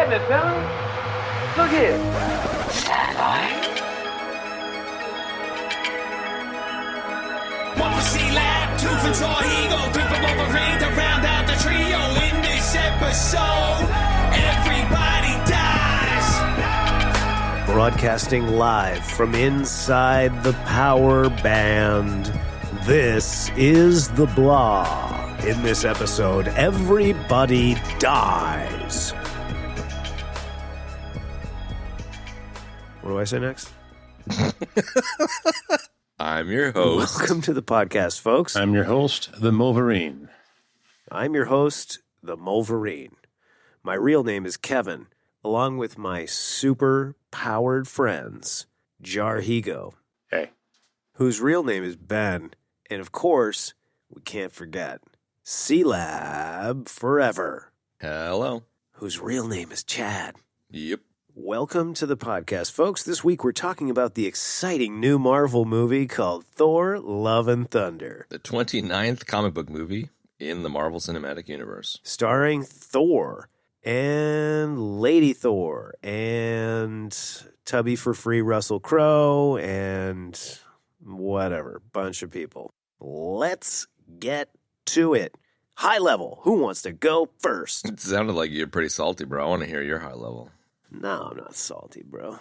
minute, fella. Look here. One for C-Lab, two for Thor Ego, three for Wolverine to round out the trio. In this episode, everybody dies. Broadcasting live from inside the power band, this is The Blah. In this episode, everybody dies. What do I say next? I'm your host. Welcome to the podcast, folks. I'm your host, the Wolverine. I'm your host, the Wolverine. My real name is Kevin, along with my super-powered friends, Jarhigo. Hey. Whose real name is Ben, and of course, we can't forget, C-Lab Forever. Hello. Whose real name is Chad. Yep. Welcome to the podcast, folks. This week we're talking about the exciting new Marvel movie called Thor Love and Thunder. The 29th comic book movie in the Marvel Cinematic Universe. Starring Thor and Lady Thor and Tubby for Free Russell Crowe and whatever, bunch of people. Let's get to it. High level. Who wants to go first? It sounded like you're pretty salty, bro. I want to hear your high level. No, I'm not salty, bro.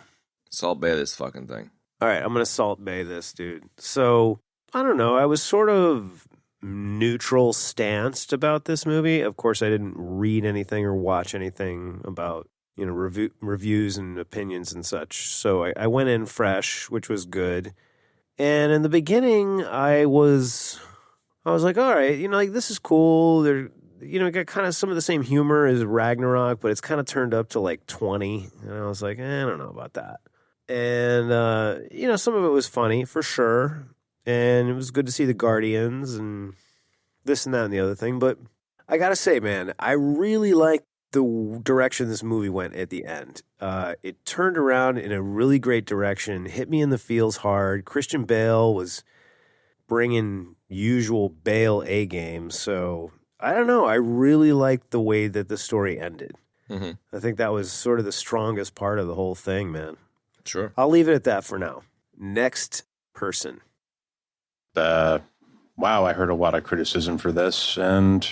Salt Bay this fucking thing. All right, I'm going to Salt Bay this, dude. So, I don't know. I was sort of neutral stanced about this movie. Of course, I didn't read anything or watch anything about, reviews and opinions and such. So I went in fresh, which was good. And in the beginning, I was like, all right, this is cool. Got kind of some of the same humor as Ragnarok, but it's kind of turned up to like 20. And I was like, I don't know about that. And, some of it was funny for sure. And it was good to see the Guardians and this and that and the other thing. But I got to say, man, I really liked the direction this movie went at the end. It turned around in a really great direction, hit me in the feels hard. Christian Bale was bringing usual Bale A game. So I don't know. I really liked the way that the story ended. Mm-hmm. I think that was sort of the strongest part of the whole thing, man. Sure. I'll leave it at that for now. Next person. Wow, I heard a lot of criticism for this, and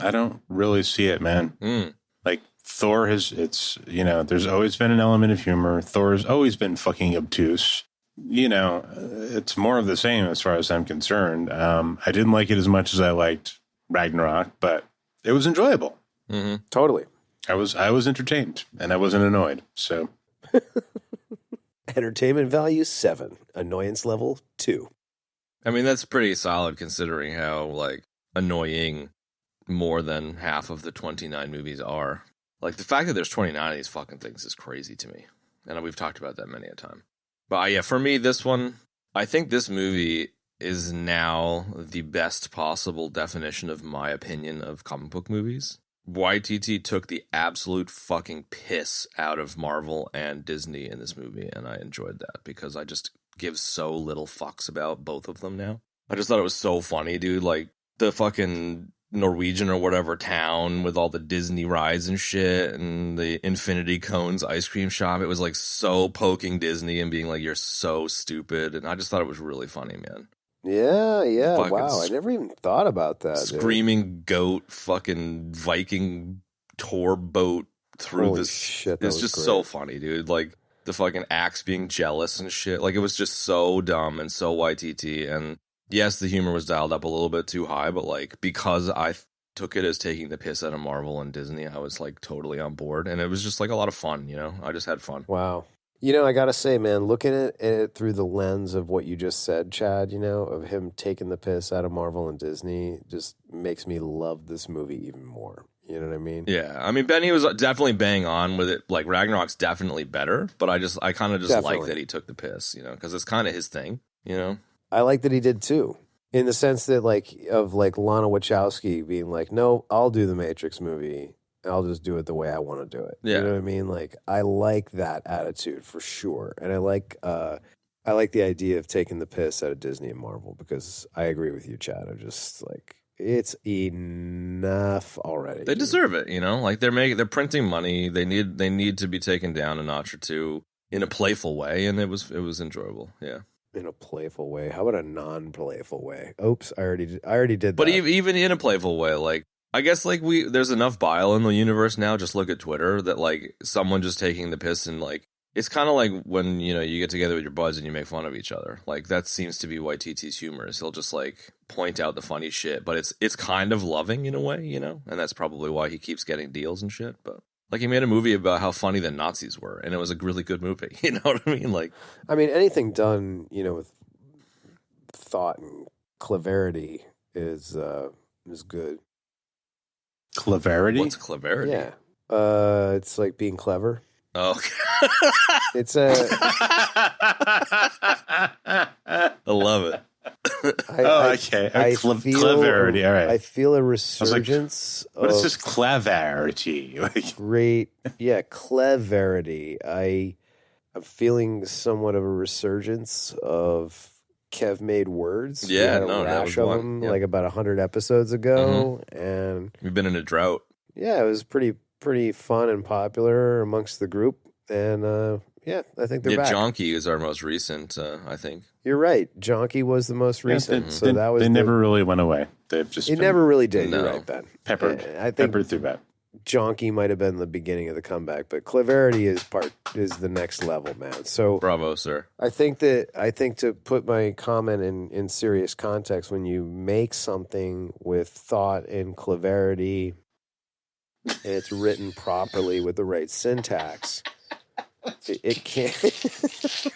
I don't really see it, man. Like, Thor there's always been an element of humor. Thor's always been fucking obtuse. It's more of the same as far as I'm concerned. I didn't like it as much as I liked Ragnarok, but it was enjoyable. Mm-hmm. Totally. I was entertained, and I wasn't annoyed, so. Entertainment value 7. Annoyance level 2. I mean, that's pretty solid considering how, annoying more than half of the 29 movies are. Like, the fact that there's 29 of these fucking things is crazy to me. And we've talked about that many a time. But, yeah, for me, this one, I think this movie is now the best possible definition of my opinion of comic book movies. YTT took the absolute fucking piss out of Marvel and Disney in this movie, and I enjoyed that because I just give so little fucks about both of them now. I just thought it was so funny, dude. Like, the fucking Norwegian or whatever town with all the Disney rides and shit and the Infinity Cones ice cream shop. It was, so poking Disney and being like, you're so stupid. And I just thought it was really funny, man. Yeah. Fucking Wow, I never even thought about that. Screaming goat, fucking Viking tour boat through Holy this. shit, that It's was just great. so funny, dude. Like, the fucking axe being jealous and shit. Like, it was just so dumb and so YTT. And yes, the humor was dialed up a little bit too high, but because I took it as taking the piss out of Marvel and Disney, I was totally on board. And it was just a lot of fun, I just had fun. Wow. I got to say, man, looking at it through the lens of what you just said, Chad, of him taking the piss out of Marvel and Disney just makes me love this movie even more. You know what I mean? Yeah. I mean, Benny was definitely bang on with it. Like, Ragnarok's definitely better, but I kind of just like that he took the piss, because it's kind of his thing, I like that he did too. In the sense that, Lana Wachowski being like, no, I'll do the Matrix movie. I'll just do it the way I want to do it. Yeah. You know what I mean? I like that attitude for sure. And I like the idea of taking the piss out of Disney and Marvel because I agree with you, Chad. I just it's enough already. They deserve it, you know. Like they're printing money. They need to be taken down a notch or two in a playful way, and it was enjoyable. Yeah, in a playful way. How about a non-playful way? Oops, I already did that. but even in a playful way, like I guess like there's enough bile in the universe now. Just look at Twitter that like someone just taking the piss and like. It's kind of like when, you know, you get together with your buds and you make fun of each other. Like, that seems to be Waititi's humor. Is he'll just, like, point out the funny shit. But it's kind of loving in a way, you know? And that's probably why he keeps getting deals and shit. But, like, he made a movie about how funny the Nazis were. And it was a really good movie. You know what I mean? Like, I mean, anything done, you know, with thought and cleverity is good. Cleverity? What's Cleverity? Yeah. It's like being clever. Oh, okay. It's I love it. Okay. Cleverity. All right. I feel a resurgence what is of this cleverity? great, cleverity. I'm feeling somewhat of a resurgence of Kev made words. Yeah, we had a that rash was of one. them Yeah. like about 100 episodes ago, and We've been in a drought. yeah, it was pretty fun and popular amongst the group, and I think they're back. Jonky is our most recent, I think. You're right. Jonky was the most recent, so that was they never really went away. They've just never really did. No. You're right, Ben. peppered. I think Peppered through that. Jonky might have been the beginning of the comeback, but Cleverity is the next level, man. So Bravo, sir. I think to put my comment in serious context, when you make something with thought and Cleverity, and it's written properly with the right syntax, it can't.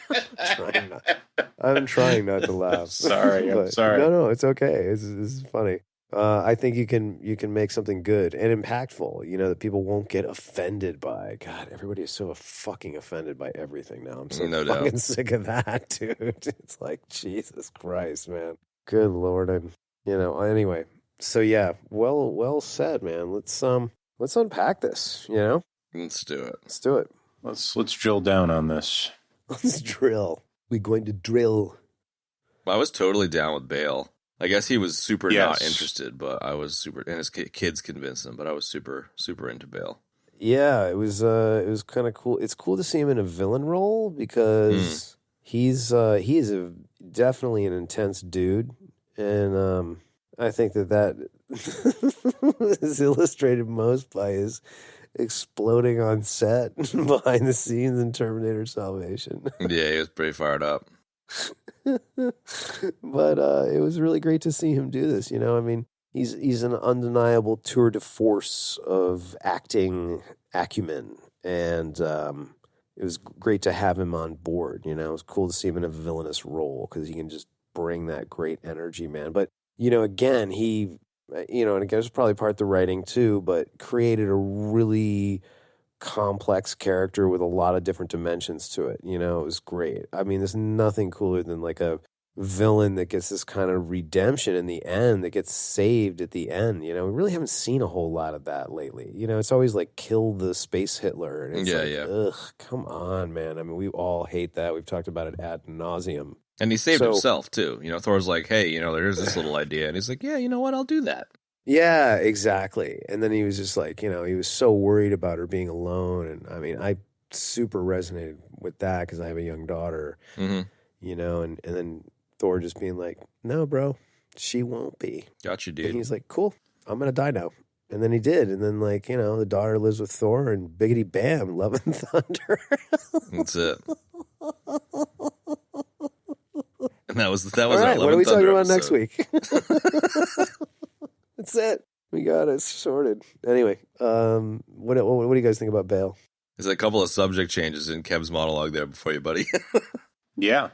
I'm trying not to laugh. Sorry, I'm But sorry. No, it's okay. It's funny. I think you can make something good and impactful, you know, that people won't get offended by. God, everybody is so fucking offended by everything now. I'm so No fucking doubt. sick of that, dude. It's like, Jesus Christ, man. Good Lord. Anyway. So yeah, well said, man. Let's unpack this, you know? Let's do it. Let's do it. Let's drill down on this. Let's drill. We're going to drill. I was totally down with Bale. I guess he was super Yes. not interested, but I was super, and his kids convinced him, but I was super, super into Bale. Yeah, it was kind of cool. It's cool to see him in a villain role because he is definitely an intense dude, and I think that is illustrated most by his exploding on set behind the scenes in Terminator Salvation. Yeah, he was pretty fired up. But it was really great to see him do this. You know, I mean, he's an undeniable tour de force of acting acumen, and it was great to have him on board. You know, it was cool to see him in a villainous role because he can just bring that great energy, man. But you know, again, he, you know, and again, it's probably part of the writing too, but created a really complex character with a lot of different dimensions to it. You know, it was great. I mean, there's nothing cooler than like a villain that gets this kind of redemption in the end, that gets saved at the end. You know, we really haven't seen a whole lot of that lately. You know, it's always like kill the space Hitler. And it's ugh, come on, man. I mean, we all hate that. We've talked about it ad nauseum. And he saved himself, too. You know, Thor's like, hey, you know, there's this little idea. And he's like, yeah, you know what? I'll do that. Yeah, exactly. And then he was just like, you know, he was so worried about her being alone. And I mean, I super resonated with that because I have a young daughter, you know, and then Thor just being like, no, bro, she won't be. Got you, dude. And he's like, cool, I'm going to die now. And then he did. And then, like, you know, the daughter lives with Thor and biggity bam, Love and Thunder. That's it. And that was All our right, Love what are and we talking Thunder about next episode. week? That's it. We got it sorted. Anyway, what do you guys think about Bale? There's a couple of subject changes in Kev's monologue there before you, buddy. Yeah.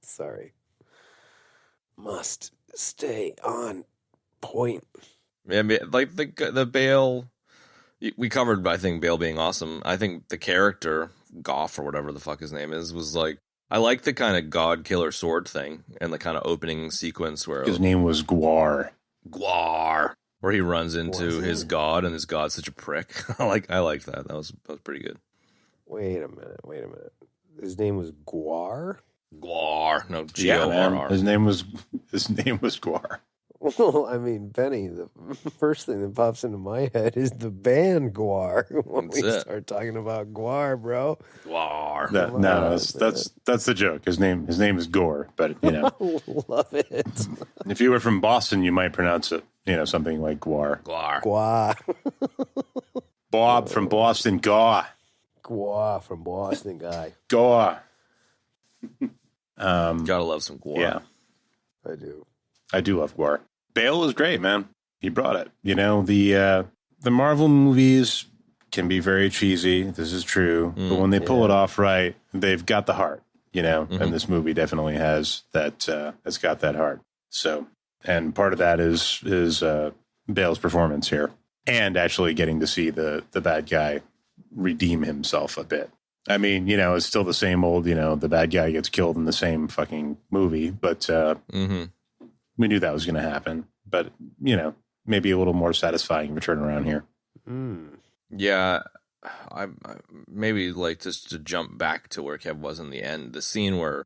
Sorry. Must stay on point. Yeah, like the Bale, we covered, I think, Bale being awesome. I think the character, Goff or whatever the fuck his name is, was like, I like the kind of god killer sword thing and the kind of opening sequence where His name was Gwar. where he runs into his god and his god's such a prick. I liked that. That was pretty good. Wait a minute. His name was Gwar? Gwar, no, Yeah, man. G-O-R-R. His name was Gwar. Well, I mean, Benny, the first thing that pops into my head is the band Guar. When That's we it. start talking about Guar, bro. War. No, Come no, on, that's the joke. His name is Gore, but Love it. if you were from Boston, you might pronounce it, something like Guar. War. Guar. Bob from Boston, Gore. Guar from Boston guy. Gore. Gotta love some War. Yeah, I do. I do love Gore. Bale was great, man. He brought it. The Marvel movies can be very cheesy. This is true, but when they pull it off right, they've got the heart. And this movie definitely has that. It's got that heart. So, and part of that is Bale's performance here, and actually getting to see the bad guy redeem himself a bit. I mean, it's still the same old. The bad guy gets killed in the same fucking movie, but we knew that was going to happen. But maybe a little more satisfying return around here. Yeah, I maybe like just to jump back to where Kev was in the end, the scene where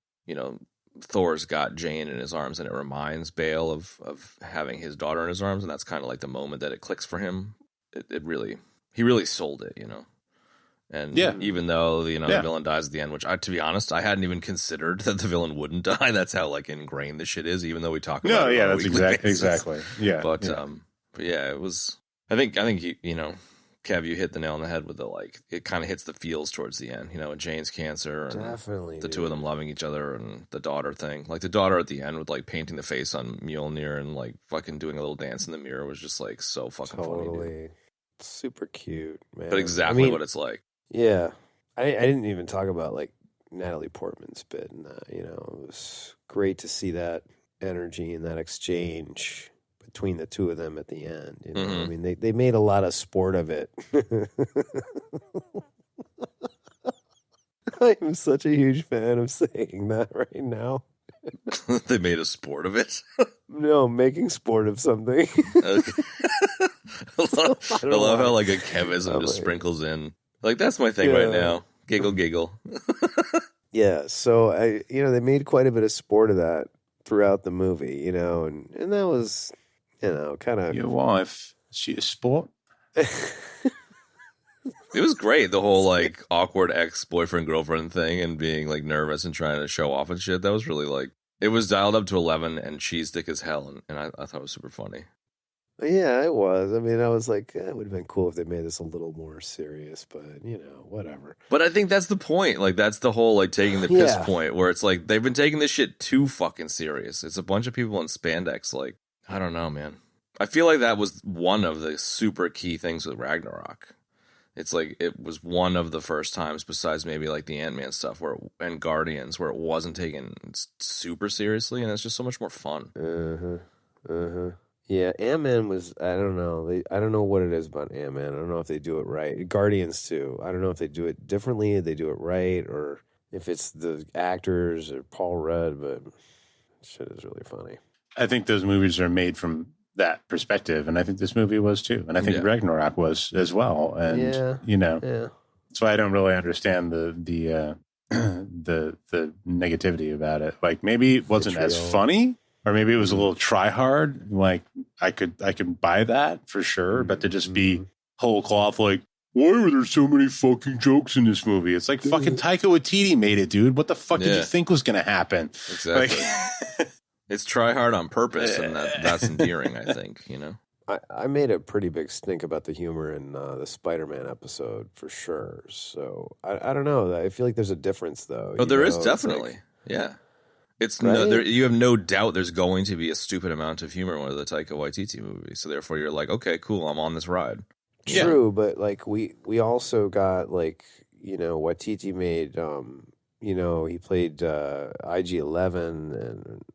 Thor's got Jane in his arms, and it reminds Bale of having his daughter in his arms, and that's kind of like the moment that it clicks for him. He really sold it, And even though the villain dies at the end, which to be honest, I hadn't even considered that the villain wouldn't die. That's how like ingrained the shit is. Even though we talk about it on a weekly basis. Exactly. Yeah, but yeah, it was. I think Kev, you hit the nail on the head with it kind of hits the feels towards the end. Jane's cancer and Definitely, the two of them loving each other and the daughter thing. Like the daughter at the end with painting the face on Mjolnir and fucking doing a little dance in the mirror was just so fucking funny. Dude. Super cute, man. But exactly what it's like. Yeah. I didn't even talk about Natalie Portman's bit and that, it was great to see that energy and that exchange between the two of them at the end. I mean, they made a lot of sport of it. I am such a huge fan of saying that right now. They made a sport of it? No, making sport of something. Okay. I love how a Kevism just sprinkles in. That's my thing right now. Giggle. Yeah, so they made quite a bit of sport of that throughout the movie, and that was, kind of your wife. Is she a sport? It was great, the whole awkward ex-boyfriend girlfriend thing and being nervous and trying to show off and shit. That was really it was dialed up to 11 and cheese thick as hell, and I thought it was super funny. Yeah, it was. I mean, I was like, it would have been cool if they made this a little more serious, but whatever. But I think that's the point. That's the whole taking the piss point, where it's they've been taking this shit too fucking serious. It's a bunch of people in spandex. I don't know, man. I feel like that was one of the super key things with Ragnarok. It's it was one of the first times, besides maybe the Ant-Man stuff and Guardians, where it wasn't taken super seriously, and it's just so much more fun. Yeah, Ant-Man was, I don't know. I don't know what it is about Ant-Man. I don't know if they do it right. Guardians, too. I don't know if they do it differently, they do it right, or if it's the actors or Paul Rudd, but shit is really funny. I think those movies are made from that perspective, and I think this movie was, too. And I think Ragnarok was as well. And, that's why I don't really understand the negativity about it. Maybe it wasn't as funny. Or maybe it was a little try hard. I could buy that for sure, but to just be whole cloth, why were there so many fucking jokes in this movie? It's fucking Taika Waititi made it, dude. What the fuck did you think was going to happen? Exactly. It's try hard on purpose, and that's endearing, I think, I made a pretty big stink about the humor in the Spider-Man episode for sure. So I don't know. I feel like there's a difference, though. Oh, there is definitely. Yeah. It's right? You have no doubt there's going to be a stupid amount of humor in one of the Taika Waititi movies. So therefore, you're okay, cool, I'm on this ride. True, but we also got Waititi made he played IG-11 and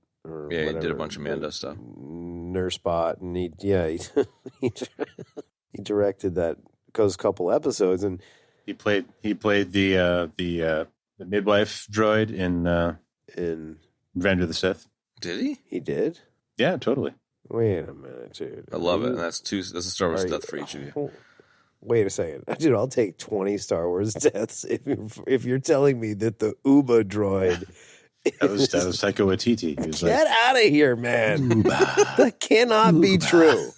he did a bunch of Mando stuff, Nursebot, and he directed those couple episodes, and he played the midwife droid in Revenge of the Sith. Did he? He did? Yeah, totally. Wait a minute, dude. I love it. That's a Star Wars death for each of you. Wait a second. Dude, I'll take 20 Star Wars deaths if you're telling me that the Uba droid That was Taika Waititi. He was Get like, out of here, man. That cannot be true.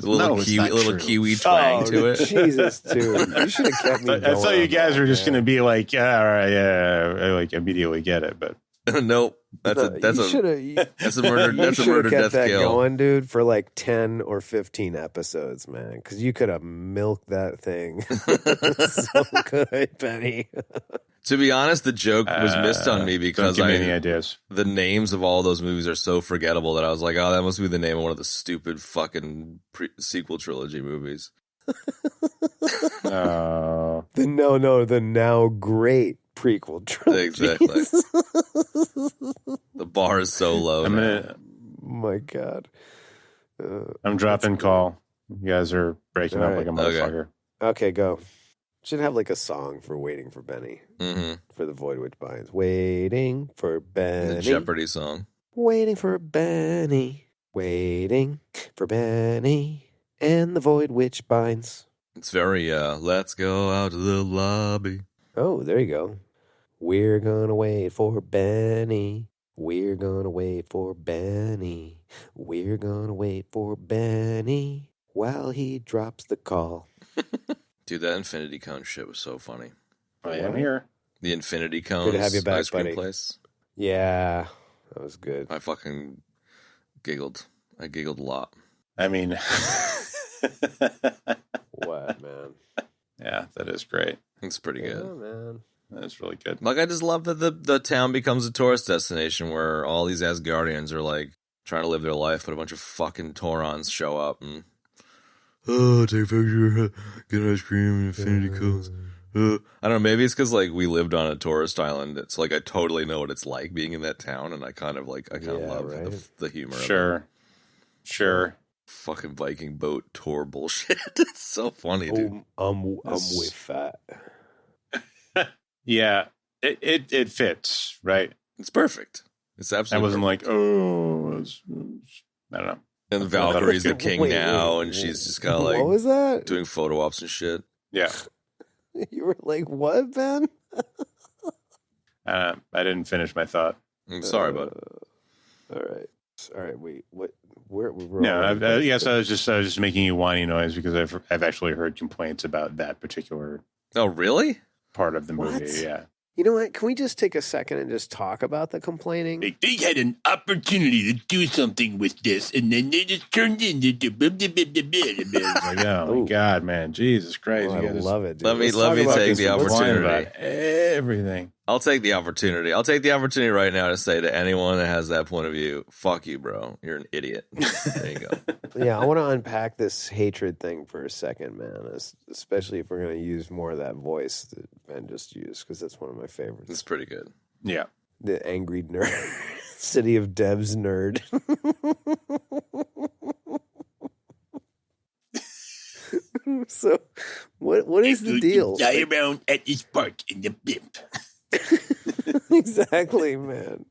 No, it's not true. Kiwi twang to it. Jesus, dude. You should have kept me going. I thought you on guys that, were just man. going to be like, yeah, all right, yeah, I like immediately get it, but Nope. That's No, a you that's a murder you should have death kept that kill. going, dude, for like 10 or 15 episodes, man. Because you could have milked that thing. So good, Benny. To be honest, the joke was missed on me because don't give me any ideas. the names of all those movies are so forgettable that I was like, oh, that must be the name of one of the stupid fucking sequel trilogy movies. Oh, The now great prequel trilogy. Exactly. The bar is so low. I'm now. gonna. My God. I'm dropping call. You guys are breaking All up like a right. Okay. motherfucker. Okay, go. Should have like a song for Waiting for Benny. Mhm. For the Void Which Binds. Waiting for Benny. The Jeopardy song. Waiting for Benny. Waiting for Benny. And the Void Which Binds. It's very let's go out to the lobby. Oh, there you go. We're gonna wait for Benny. We're gonna wait for Benny. We're gonna wait for Benny while he drops the call. Dude, that Infinity Cone shit was so funny. I am here. The Infinity Cone Good to have you back, ice cream buddy. place. Yeah, that was good. I fucking giggled. I giggled a lot. I mean, What, man? yeah, that is great. It's pretty Yeah, good. man. That's really good. Like, I just love that the town becomes a tourist destination where all these Asgardians are like trying to live their life, but a bunch of fucking Taurons show up and take a picture, get ice cream and Infinity Cones. I don't know. Maybe it's because like we lived on a tourist island. It's like I totally know what it's like being in that town, and I kind of Yeah, love right. the humor. Of it. Sure. Fucking Viking boat tour bullshit. It's so funny, dude. I'm with that. Yeah, it fits, right? It's perfect. It's I absolutely. wasn't perfect. like, oh, I don't know. And Valkyrie's the Wait, king now, and she's just kind of what like was that? doing photo ops and shit. Yeah, You were like, what, Ben? I didn't finish my thought. I'm sorry, bud. All right. Wait. What? We're No, all- yes, I was just making you whiny noise because I've actually heard complaints about that particular Oh, really? part of the movie. What? Yeah, You know what? Can we just take a second and just talk about the complaining? they had an opportunity to do something with this, and then they just turned into. Like, oh Ooh. my God, man, Jesus Christ! Oh, I you guys love it, dude. Let me- Let's let talk me about take this the one. whine opportunity. about everything. I'll take the opportunity. I'll take the opportunity right now to say to anyone that has that point of view, fuck you, bro. You're an idiot. There you go. Yeah, I want to unpack this hatred thing for a second, man. Especially if we're going to use more of that voice that Ben just used, because that's one of my favorites. It's pretty good. Yeah, The angry nerd, City of Devs nerd. So, what is the deal? Like, around at this park in the blimp. exactly, man.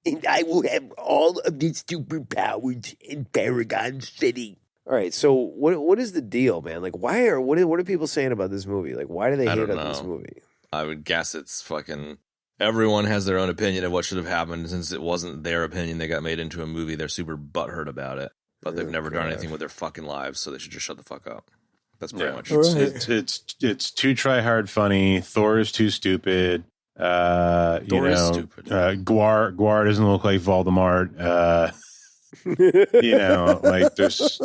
And I will have all of the superpowers in Paragon City. All right, so what is the deal, man? Like, what are people saying about this movie? Like, why do they I hate don't on this know. movie? I would guess it's fucking. Everyone has their own opinion of what should have happened. Since it wasn't their opinion, they got made into a movie. They're super butthurt about it, but they've never done God. anything with their fucking lives, so they should just shut the fuck up. That's pretty much. All right. It's too try hard funny. Thor is too stupid. Thor is stupid. Gwar doesn't look like Voldemort. Like there's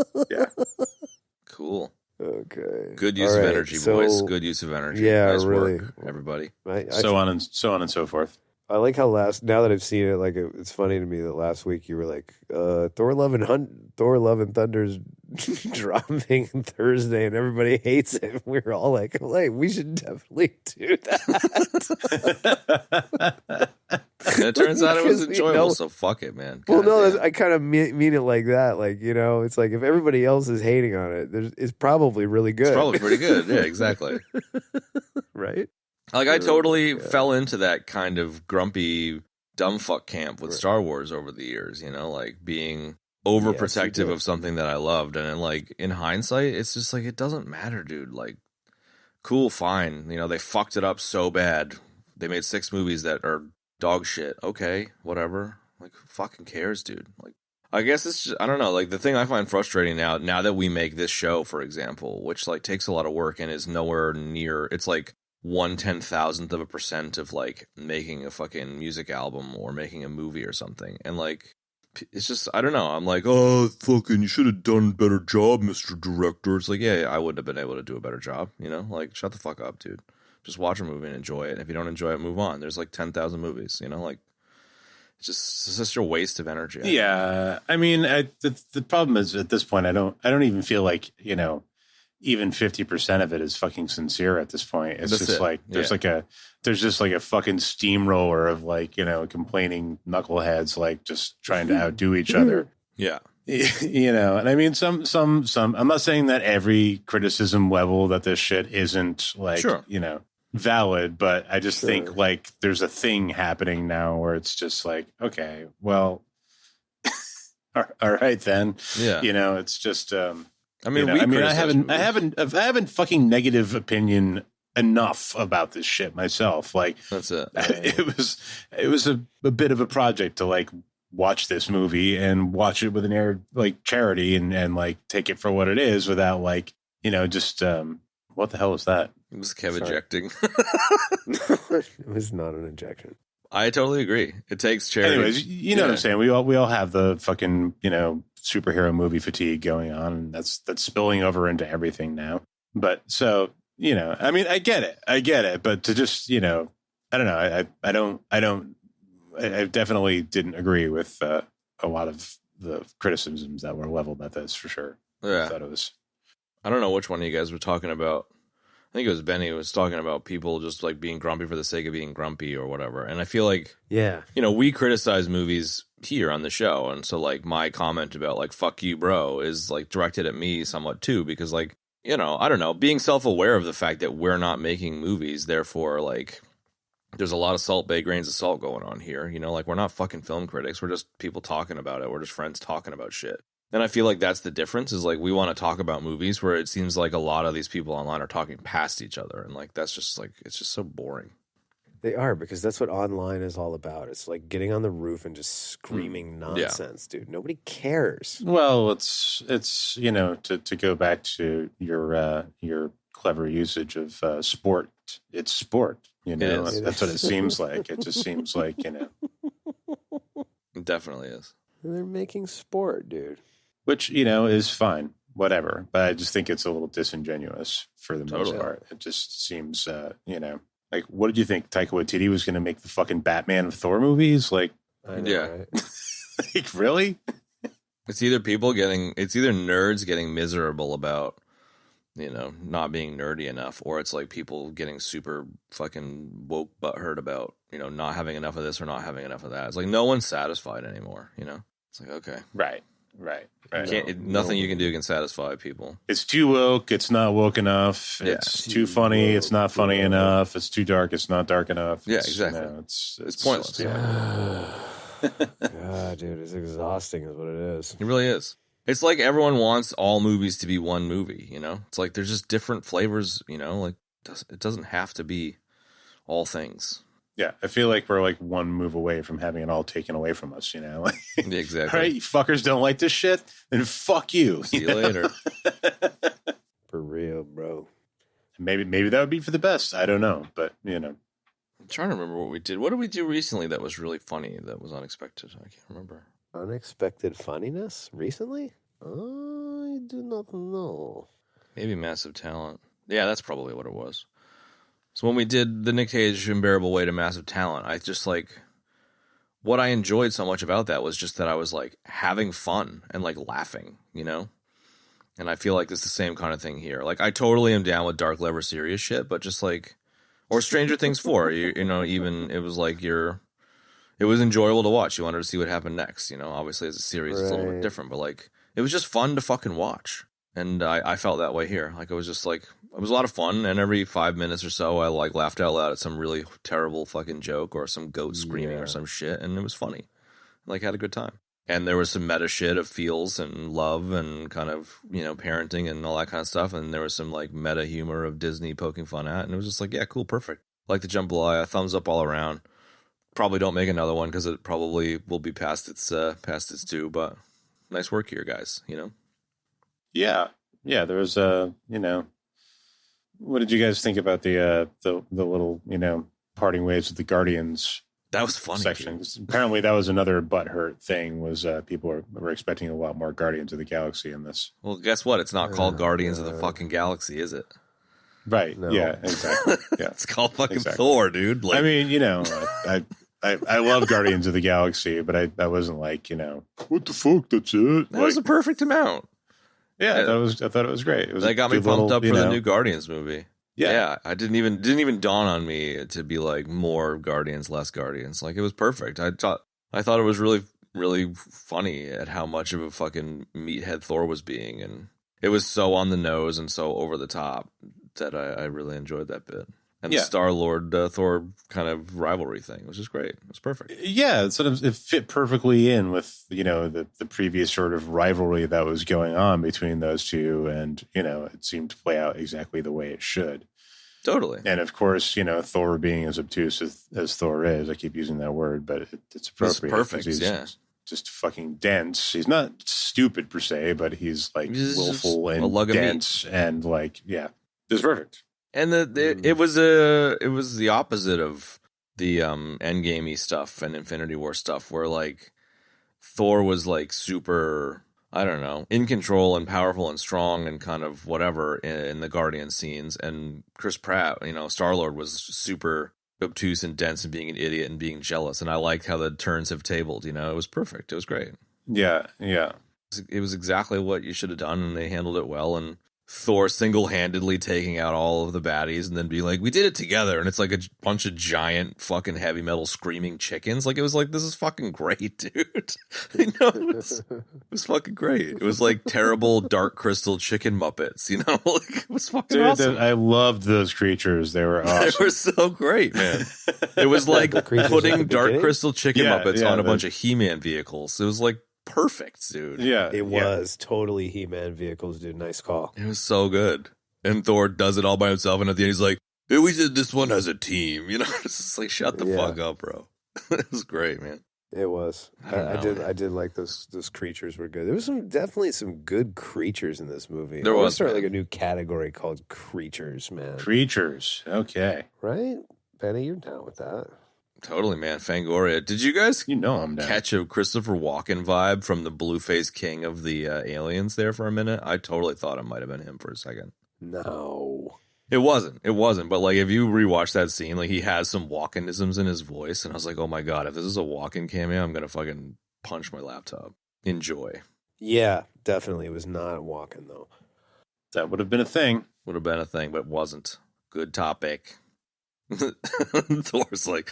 Cool. Okay. Good use All of right, energy, so- boys. Good use of energy. Yeah, nice really. work, everybody. so on and so forth. I like how now that I've seen it, like it's funny to me that last week you were like, Thor Love and Thunder's dropping Thursday and everybody hates it. We were all like, we should definitely do that. And it turns out it was Because we enjoyable, know- so fuck it, man. Well, God no, damn. I kind of mean it like that. Like, it's like if everybody else is hating on it, it's probably really good. It's probably pretty good. Yeah, exactly. right? Like, I totally Yeah. fell into that kind of grumpy, dumb fuck camp with Right. Star Wars over the years, like being Yes, overprotective you did. of something that I loved. And then, like, in hindsight, it's just like, it doesn't matter, dude. Like, cool, fine. They fucked it up so bad. They made 6 movies that are dog shit. Okay, whatever. Like, who fucking cares, dude? Like, I guess it's just, I don't know. Like, the thing I find frustrating now that we make this show, for example, which like takes a lot of work and is nowhere near, it's like 1/10,000% of like making a fucking music album or making a movie or something. And like, it's just, I don't know. I'm like, oh, fucking, you should have done a better job, Mr. Director. It's like, yeah, I wouldn't have been able to do a better job. You know, like, shut the fuck up, dude. Just watch a movie and enjoy it. If you don't enjoy it, move on. There's like 10,000 movies, you know, like, it's just a waste of energy. Yeah, I mean, the problem is at this point, I don't even feel like, you know, even 50% of it is fucking sincere at this point. It's just like there's just like a fucking steamroller of like, you know, complaining knuckleheads like just trying to outdo each other. Yeah, you know, and I mean some. I'm not saying that every criticism level that this shit isn't like you know, valid, but I just think like there's a thing happening now where it's just like, okay, well, all right then, you know, it's just I mean, you know, I haven't fucking negative opinion enough about this shit myself. Like, that's it. It was a bit of a project to like watch this movie and watch it with an air like charity and like take it for what it is without like, you know, just what the hell was that? It was Kev ejecting. It was not an ejection. I totally agree. It takes charity. Anyways, you know what I'm saying? We all have the fucking, you know, superhero movie fatigue going on, and that's spilling over into everything now. But so, you know, I mean, I get it, but to just, you know, I don't know. I definitely didn't agree with a lot of the criticisms that were leveled at this for sure. Yeah. I thought it was. I don't know which one of you guys were talking about. I think it was Benny who was talking about people just like being grumpy for the sake of being grumpy or whatever. And I feel like, you know, we criticize movies here on the show. And so like my comment about like, fuck you, bro, is like directed at me somewhat too, because like, you know, I don't know, being self-aware of the fact that we're not making movies. Therefore, like, there's a lot of Salt Bay grains of salt going on here. You know, like we're not fucking film critics. We're just people talking about it. We're just friends talking about shit. And I feel like that's the difference is like we want to talk about movies where it seems like a lot of these people online are talking past each other. And like that's just like it's just so boring. They are, because that's what online is all about. It's like getting on the roof and just screaming nonsense, dude. Nobody cares. Well, it's you know, to go back to your clever usage of sport. It's sport, you know. That's what it seems like. It just seems like, you know. It definitely is. They're making sport, dude. Which, you know, is fine, whatever. But I just think it's a little disingenuous for the most part. It just seems, you know, like, what did you think? Taika Waititi was going to make the fucking Batman of Thor movies? Like, I know, right? Like, really? It's either nerds getting miserable about, you know, not being nerdy enough, or it's like people getting super fucking woke butthurt about, you know, not having enough of this or not having enough of that. It's like no one's satisfied anymore, you know? It's like, okay. Right. Nothing you can do can satisfy people. It's too woke. It's not woke enough. Yeah. It's too funny. It's not funny enough. It's too dark. It's not dark enough. Yeah, exactly. You know, it's pointless. God, dude, it's exhausting is what it is. It really is. It's like everyone wants all movies to be one movie, you know? It's like there's just different flavors, you know? Like it doesn't have to be all things. Yeah, I feel like we're like one move away from having it all taken away from us, you know? Like, exactly. All right, you fuckers don't like this shit? Then fuck you. See you later. For real, bro. Maybe that would be for the best. I don't know, but, you know. I'm trying to remember what we did. What did we do recently that was really funny, that was unexpected? I can't remember. Unexpected funniness recently? I do not know. Maybe Massive Talent. Yeah, that's probably what it was. So when we did the Nick Cage Unbearable Way to Massive Talent, I just like, what I enjoyed so much about that was just that I was like having fun and like laughing, you know? And I feel like it's the same kind of thing here. Like I totally am down with dark, clever, serious shit, but just like, or Stranger Things 4, you know, even it was like it was enjoyable to watch. You wanted to see what happened next, you know? Obviously as a series, it's a little bit different, but like, it was just fun to fucking watch. And I felt that way here. Like it was just like, it was a lot of fun. And every 5 minutes or so, I like laughed out loud at some really terrible fucking joke or some goat screaming or some shit. And it was funny. Like had a good time. And there was some meta shit of feels and love and kind of, you know, parenting and all that kind of stuff. And there was some like meta humor of Disney poking fun at. And it was just like, yeah, cool, perfect. Like the Jambalaya, thumbs up all around. Probably don't make another one because it probably will be past its due. But nice work here, guys. Yeah. There was what did you guys think about the little parting ways with the Guardians? That was funny. Section. Apparently, that was another butthurt thing. Was people were expecting a lot more Guardians of the Galaxy in this? Well, guess what? It's not called Guardians of the fucking Galaxy, is it? Right. No. Yeah. Exactly. Yeah. It's called fucking Thor, dude. I mean, I love Guardians of the Galaxy, but I wasn't like, what the fuck? That's it. That was the perfect amount. Yeah, I thought it was great. It was that got me pumped up for the new Guardians movie. Yeah. I didn't even dawn on me to be like more Guardians, less Guardians. Like it was perfect. I thought it was really, really funny at how much of a fucking meathead Thor was being, and it was so on the nose and so over the top that I really enjoyed that bit. And the Star-Lord Thor kind of rivalry thing was just great. It was perfect. Yeah, it fit perfectly in with the previous sort of rivalry that was going on between those two, and it seemed to play out exactly the way it should. Totally. And of course, Thor being as obtuse as Thor is, I keep using that word, but it's appropriate. It's perfect. Yeah. Just fucking dense. He's not stupid per se, but he's like willful and dense, and it's perfect. And it was the opposite of the Endgame-y stuff and Infinity War stuff, where like Thor was like super, I don't know, in control and powerful and strong and kind of whatever in the Guardian scenes, and Chris Pratt, Star-Lord was super obtuse and dense and being an idiot and being jealous, and I liked how the turns have tabled. It was perfect. It was great. Yeah. It was exactly what you should have done, and they handled it well. And Thor single-handedly taking out all of the baddies and then being like, we did it together. And it's like a bunch of giant fucking heavy metal screaming chickens. Like, it was like, this is fucking great, dude. It was fucking great. It was like terrible Dark Crystal chicken Muppets, like it was fucking awesome. I loved those creatures. They were awesome. They were so great, man. It was like putting Dark Crystal chicken Muppets on a bunch of He-Man vehicles. It was like perfect, dude. Yeah, it was totally He-Man vehicles, dude. Nice call. It was so good. And Thor does it all by himself, and at the end he's like, hey, we did this one as a team. It's just like, shut the fuck up, bro. It was great, man. It was. I did like those creatures were good. There was definitely some good creatures in this movie. There was start like a new category called creatures, man. Creatures. Okay. Right? Benny, you're down with that. Totally, man. Fangoria. Did you guys I'm down. Catch a Christopher Walken vibe from the blue-faced king of the aliens there for a minute? I totally thought it might have been him for a second. No. It wasn't. But like if you rewatch that scene, like he has some Walkenisms in his voice, and I was like, oh my god, if this is a Walken cameo, I'm gonna fucking punch my laptop. Enjoy. Yeah, definitely. It was not Walken though. That would have been a thing. Would have been a thing, but wasn't. Good topic. Thor's like,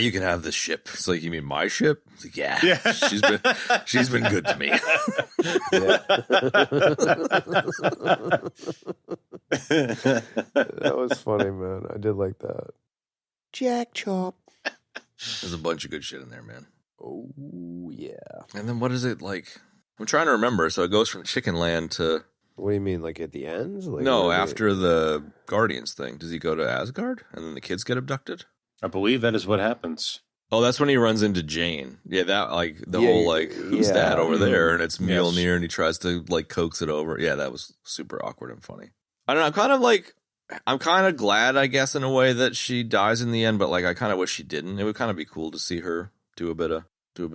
you can have this ship. It's like, you mean my ship? It's like, yeah. She's been good to me. That was funny, man. I did like that. Jack Chop. There's a bunch of good shit in there, man. Oh, yeah. And then what is it like? I'm trying to remember. So it goes from Chicken Land to... What do you mean, like at the end? Like, no, after the Guardians thing. Does he go to Asgard? And then the kids get abducted? I believe that is what happens. Oh, that's when he runs into Jane. Yeah, that, like, whole, like, who's that over there? And it's Mjolnir, and he tries to, like, coax it over. Yeah, that was super awkward and funny. I don't know, I'm kind of glad, I guess, in a way that she dies in the end, but, like, I kind of wish she didn't. It would kind of be cool to see her do a bit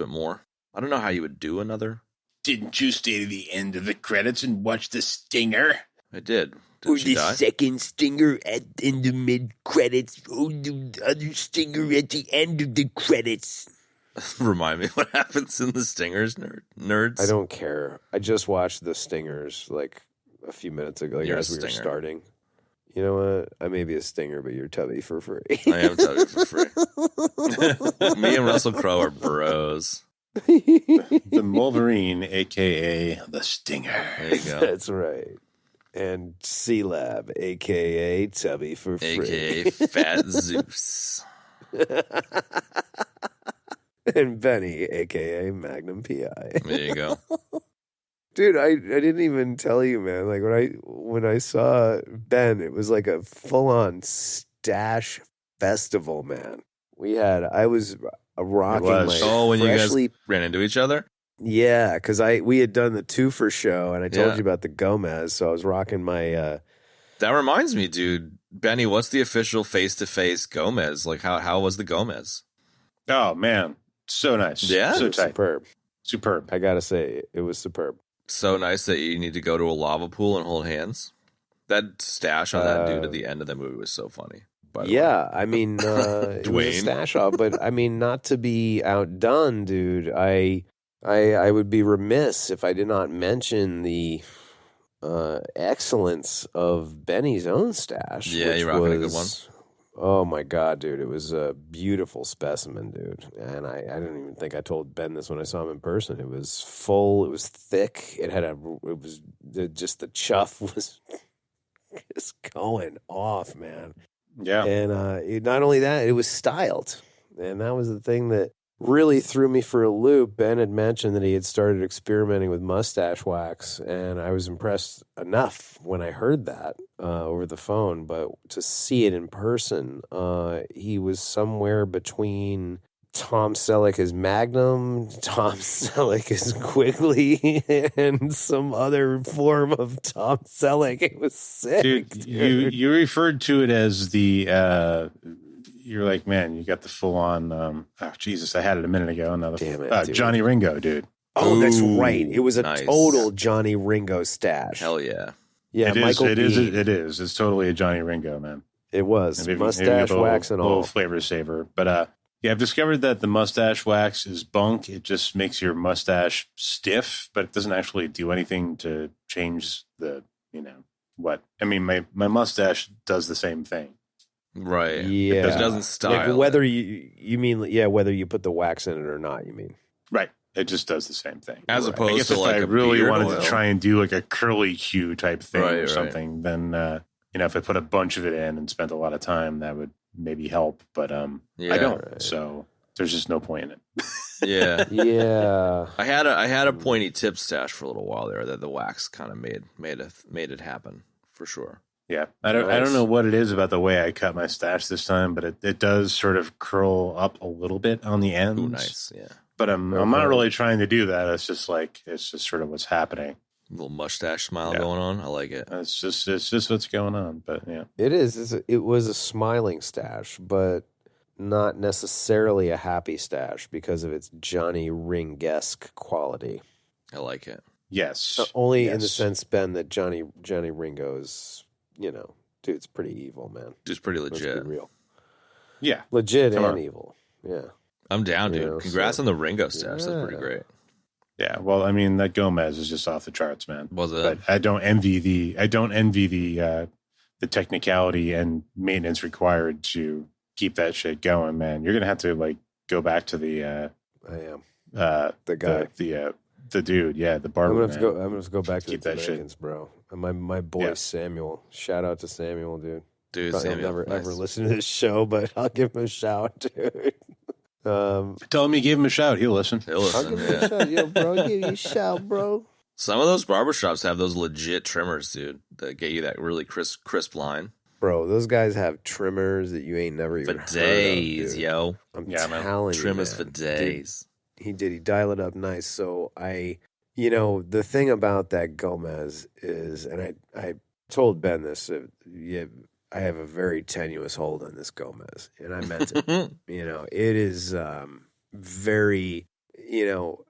more. I don't know how you would do another. Didn't you stay to the end of the credits and watch the stinger? I did. Didn't she die? Second stinger in the mid-credits. Oh, the other stinger at the end of the credits. Remind me what happens in the Stingers, nerds. I don't care. I just watched the Stingers like a few minutes ago, like, as we were starting. You know what? I may be a stinger, but you're Tubby for free. I am Tubby for free. Me and Russell Crowe are bros. The Wolverine, a.k.a. the Stinger. There you go. That's right. And C-Lab, a.k.a. Tubby for free. A.k.a. Fat Zeus. And Benny, a.k.a. Magnum P.I. There you go. Dude, I didn't even tell you, man. Like, when I saw Ben, it was like a full-on stash festival, man. I was rocking my Oh, when freshly, you guys ran into each other? yeah, because we had done the 2 for show, and I told Yeah. you about the Gomez, so I was rocking my. That reminds me, dude. Benny, what's the official face-to-face Gomez? Like, how was the Gomez? Oh man, so nice. Yeah? So It was tight. superb. I gotta say, it was superb. So nice that you need to go to a lava pool and hold hands. That stash on that dude at the end of the movie was so funny. By the way. Yeah, I mean, it was a Dwayne. stash off, but I mean, not to be outdone, dude. I would be remiss if I did not mention the excellence of Benny's own stash. Yeah, which you're rocking a good one. Oh my god, dude! It was a beautiful specimen, dude. And I didn't even think I told Ben this when I saw him in person. It was full. It was thick. Just the chuff was just going off, man. Yeah. And not only that, it was styled. And that was the thing that really threw me for a loop. Ben had mentioned that he had started experimenting with mustache wax, and I was impressed enough when I heard that over the phone. But to see it in person, he was somewhere between Tom Selleck as Magnum, Tom Selleck as Quigley, and some other form of Tom Selleck. It was sick. Dude, you referred to it as the you're like, man, you got the full on oh Jesus, I had it a minute ago. Now Damn it, dude. Johnny Ringo, dude. Oh, that's Ooh, right. It was a nice. total Johnny Ringo stash. Hell yeah. Yeah, It is, Michael it B. is, it is. It's totally a Johnny Ringo, man. It was Maybe mustache a little, wax and little all. flavor saver. But yeah, I've discovered that the mustache wax is bunk. It just makes your mustache stiff, but it doesn't actually do anything to change the, what. I mean, my mustache does the same thing. Right. Yeah, It doesn't style. Like whether you mean whether you put the wax in it or not. You mean Right. It just does the same thing. As Right. opposed I guess to if like I a really beard wanted oil. to try and do like a curly Q type thing Right, or right. something, then if I put a bunch of it in and spent a lot of time, that would maybe help. But I Yeah. don't. Right. So there's just no point in it. Yeah. yeah. I had a pointy tip stash for a little while there that the wax kind of made it happen for sure. Yeah, I don't Nice. know what it is about the way I cut my stash this time, but it does sort of curl up a little bit on the ends. Ooh, nice. Yeah. But I'm not really trying to do that. It's just sort of what's happening. Little mustache smile Yeah. going on. I like it. It's just what's going on. But yeah, It is. It was a smiling stash, but not necessarily a happy stash because of its Johnny Ring-esque quality. I like it. yes, Only in the Yes. sense, Ben, that Johnny Ringo is, dude's pretty evil, man. Just pretty Let's legit. be real. yeah. Legit Come and on. evil. Yeah. I'm down, dude. You know, Congrats so- on the Ringo stash. That's pretty Yeah. great. Yeah, well, I mean that Gomez is just off the charts, man. Was it? But I don't envy the technicality and maintenance required to keep that shit going, man. You're gonna have to like go back to the I am. the guy. the dude, yeah, the I'm barber. gonna have to man. go. I'm gonna have to go back to Keep the that shit. Dominicans, bro. And my boy Yeah. Samuel. Shout out to Samuel, dude. Dude, Probably Samuel, never nice. ever listen to this show, but I'll give him a shout, dude. Tell him you gave him a shout. He'll listen. He'll I'll listen, give him a yeah. shout, yo, bro. I'll give you a shout, bro. Some of those barbershops have those legit trimmers, dude, that get you that really crisp line. Bro, those guys have trimmers that you ain't never For even heard days, of, dude. yo. I'm Yeah, man. telling you, Trimmers man. for days. He did. He dialed it up nice. So the thing about that Gomez is, and I told Ben this, I have a very tenuous hold on this Gomez, and I meant it. It is very,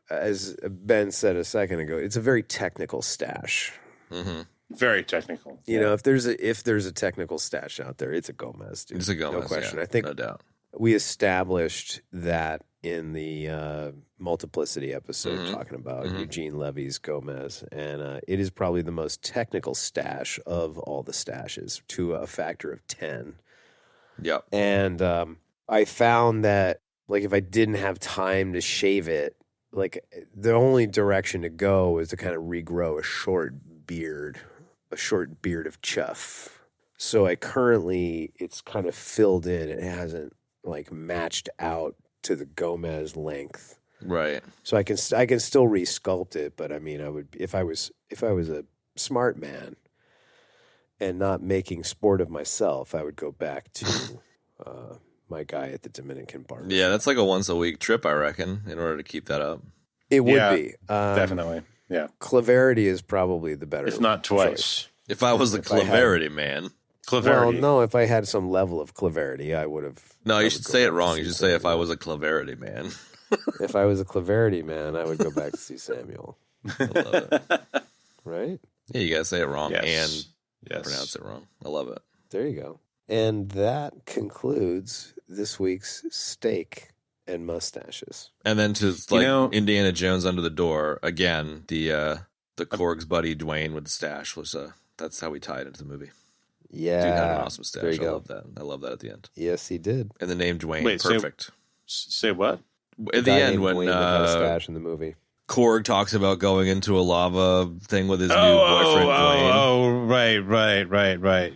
as Ben said a second ago, it's a very technical stash. Mm-hmm. Very technical. You know, if there's a technical stash out there, it's a Gomez, dude. It's a Gomez, no question. yeah, I think no doubt. we established that in the Multiplicity episode, Mhm. talking about Mhm. Eugene Levy's Gomez, and it is probably the most technical stash of all the stashes, to a factor of 10. Yep. And I found that, like, if I didn't have time to shave it, like, the only direction to go is to kind of regrow a short beard of chuff. So it's kind of filled in. It hasn't, like, matched out to the Gomez length. Right. So I can still resculpt it, but I mean, I would, if I was a smart man and not making sport of myself, I would go back to my guy at the Dominican bar. Yeah, that's like a once a week trip, I reckon, in order to keep that up. It would Yeah, be. Definitely. Yeah. Cleverity is probably the better If not twice. choice. If I was the Cleverity man. Cleverity. Well, no, if I had some level of Cleverity, I would have. No, I you would should go say it back to wrong. see You should say if I Samuel. was a Cleverity man. If I was a Cleverity man, I would go back to see Samuel. I love it. Right? Yeah, you gotta say it wrong Yes. and Yes. pronounce it wrong. I love it. There you go. And that concludes this week's steak and mustaches. And then to like know- Indiana Jones under the door again. The Korg's buddy Dwayne with the stash was that's how we tied into the movie. Yeah. Dude had an awesome There stash. you I go. love that. I love that at the end. Yes, he did. And the name Dwayne, Wait, so- perfect. Say what? At the Guy end named when Dwayne that had a stash in the movie. Korg talks about going into a lava thing with his new boyfriend Dwayne.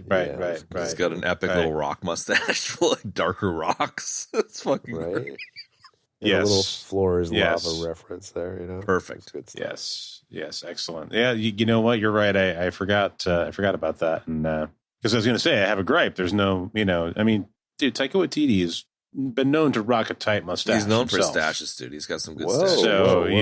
Right. He's got an epic little rock mustache full of like darker rocks. It's fucking Right? great. And Yes. a little floors Yes. lava reference there, you know? Perfect. That's good stuff. Yes, excellent. Yeah, you know what? You're right. I forgot about that, and because I was going to say I have a gripe. There's no, I mean, dude, Taika Waititi has been known to rock a tight mustache. He's known for himself. stashes, dude. He's got some good Whoa. stashes. So He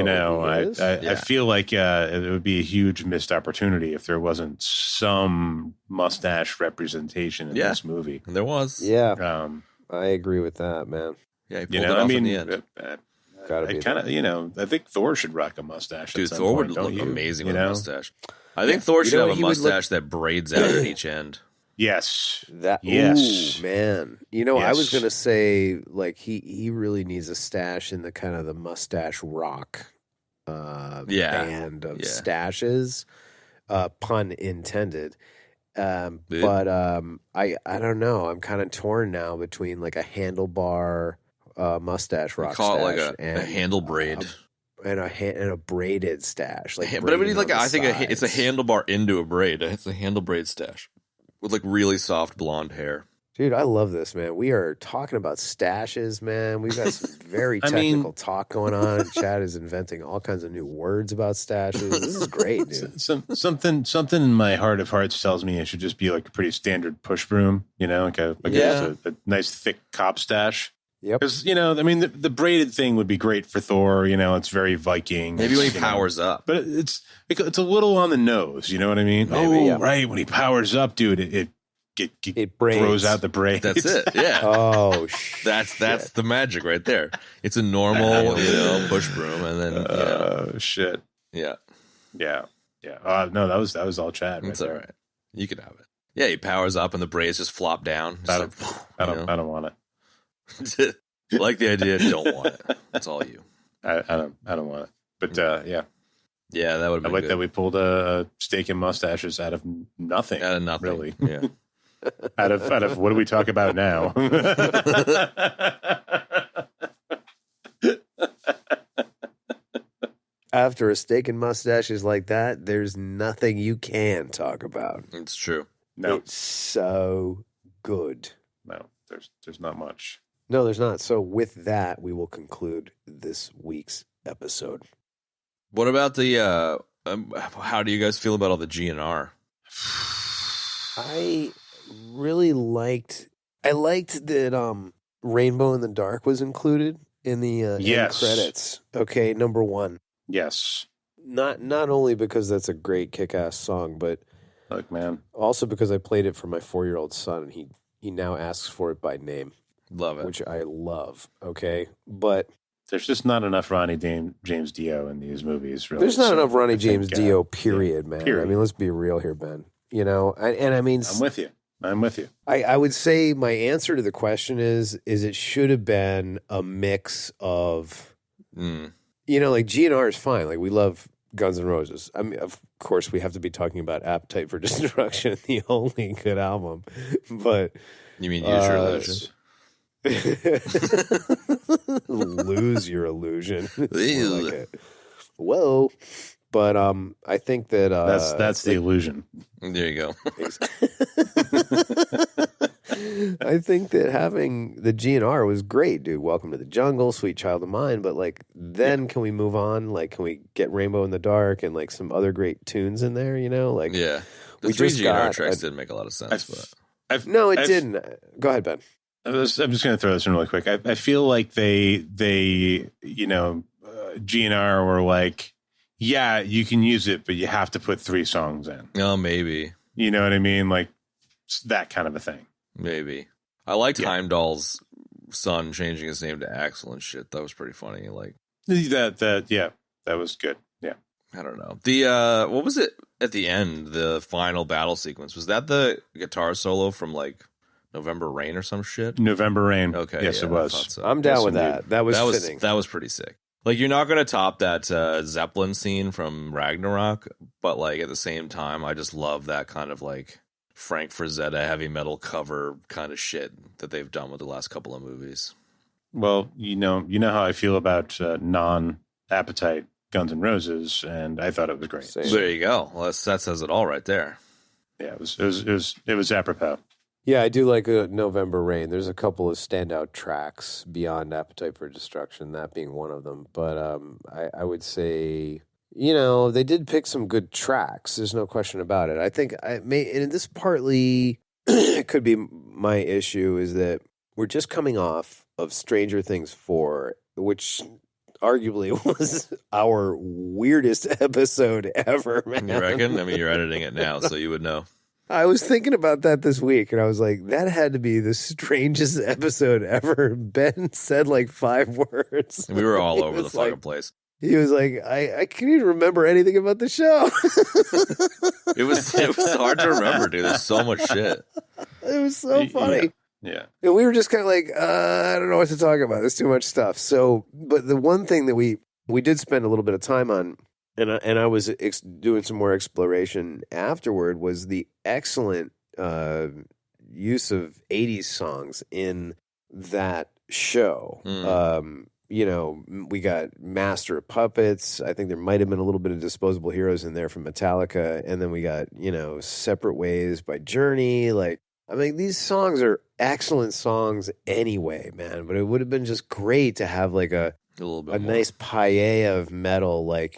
is? I Yeah. feel like it would be a huge missed opportunity if there wasn't some mustache representation in Yeah. this movie. And there was. Yeah, I agree with that, man. Yeah, he pulled it off in the end. Gotta I be kind of, I think Thor should rock a mustache. Dude, at some Thor point, would don't look you? amazing You with a know? mustache. I think Thor should know have what a he would look- mustache that braids out at each end. Yes. That Yes. ooh, man. I was Yes. gonna say like he really needs a stash in the kind of the mustache rock band of Yeah. stashes. Pun intended. Dude. But I don't know. I'm kind of torn now between like a handlebar mustache We rock call it stash like a handle braid. and a braided stash. Like But I mean, braided like on the I think it's a sides. handlebar into a braid. It's a handle braid stash with like really soft blonde hair. Dude, I love this, man. We are talking about stashes, man. We've got some very I mean- technical talk going on. Chad is inventing all kinds of new words about stashes. This is great, dude. Something in my heart of hearts tells me it should just be like a pretty standard push broom, like a nice thick cop stash. Yep. Because I mean, the braided thing would be great for Thor. It's very Viking. Maybe when he you know. powers up. But it's a little on the nose. You know what I mean? Maybe, yeah. Right. When he powers up, dude, it braids. throws out the braids. That's it. Yeah. Oh, That's the magic right there. It's a normal, push broom, and then Oh shit. yeah, Yeah. No, that was all Chad. Right it's all there. right. You can have it. Yeah, he powers up, and the braids just flop down. I Just don't want it. like the idea. Don't want it. It's all you. I don't want it. But yeah, Yeah, that would I be like good. that we pulled a steak and mustaches out of nothing. Out of nothing, really. Yeah. out of what do we talk about now? After a steak and mustaches like that, there's nothing you can talk about. It's true. No, It's so good. no, there's not much. No, there's not. So with that, we will conclude this week's episode. What about the? How do you guys feel about all the GNR? I really liked that Rainbow in the Dark was included in the end Yes. credits. Okay, number one. Yes, Not only because that's a great kick-ass song, but look, man. also because I played it for my 4-year-old son, and he now asks for it by name, Love it. which I love. Okay, but There's just not enough Ronnie James Dio in these movies. Really, there's not So enough Ronnie I James think, Dio. Period, man. period. I mean, let's be real here, Ben. And I mean, I'm with you. I would say my answer to the question is it should have been a mix of, Mm. like GNR is fine. Like we love Guns N' Roses. I mean, of course, we have to be talking about Appetite for Destruction, the only good album. But You mean use your illusion? lose your illusion. More Ew. like it. Whoa. But I think that That's the illusion. There you go. I think that having the GNR was great, dude. Welcome to the Jungle, Sweet Child of Mine. But then can we move on? Can we get Rainbow in the Dark and some other great tunes in there? Yeah. The we three just GNR got tracks didn't make a lot of sense, but No, it didn't. Go ahead, Ben. I'm just going to throw this in really quick. I feel like they GNR were like, yeah, you can use it, but you have to put 3 songs in. Oh, maybe. You know what I mean? Like that kind of a thing. Maybe. I liked Heimdall's son changing his name to Axel and shit. That was pretty funny. Like that was good. Yeah. I don't know. The what was it at the end? The final battle sequence, was that the guitar solo from like November Rain or some shit? November Rain. Okay, yes, yeah, it was. I thought so. I'm down with indeed. that. That was fitting. That was pretty sick. Like, you're not going to top that Zeppelin scene from Ragnarok, but like at the same time, I just love that kind of like Frank Frazetta heavy metal cover kind of shit that they've done with the last couple of movies. Well, you know how I feel about non-Appetite Guns N' Roses, and I thought it was great. Same. There you go. Well, that says it all right there. Yeah, it was apropos. Yeah, I do like November Rain. There's a couple of standout tracks beyond Appetite for Destruction, that being one of them. But I would say, they did pick some good tracks. There's no question about it. I think and this partly could be my issue, is that we're just coming off of Stranger Things 4, which arguably was our weirdest episode ever, man. You reckon? I mean, you're editing it now, so you would know. I was thinking about that this week, and I was like, that had to be the strangest episode ever. Ben said like 5 words. We were all over the fucking place. He was like, I can't even remember anything about the show. It was hard to remember, dude. There's so much shit. It was so funny. Yeah. And we were just kind of like, I don't know what to talk about. There's too much stuff. So, but the one thing that we did spend a little bit of time on, and I was doing some more exploration afterward, was the excellent use of 80s songs in that show. We got Master of Puppets. I think there might have been a little bit of Disposable Heroes in there from Metallica. And then we got, Separate Ways by Journey. Like, I mean, these songs are excellent songs anyway, man. But it would have been just great to have like a little bit more. Nice paella of metal, like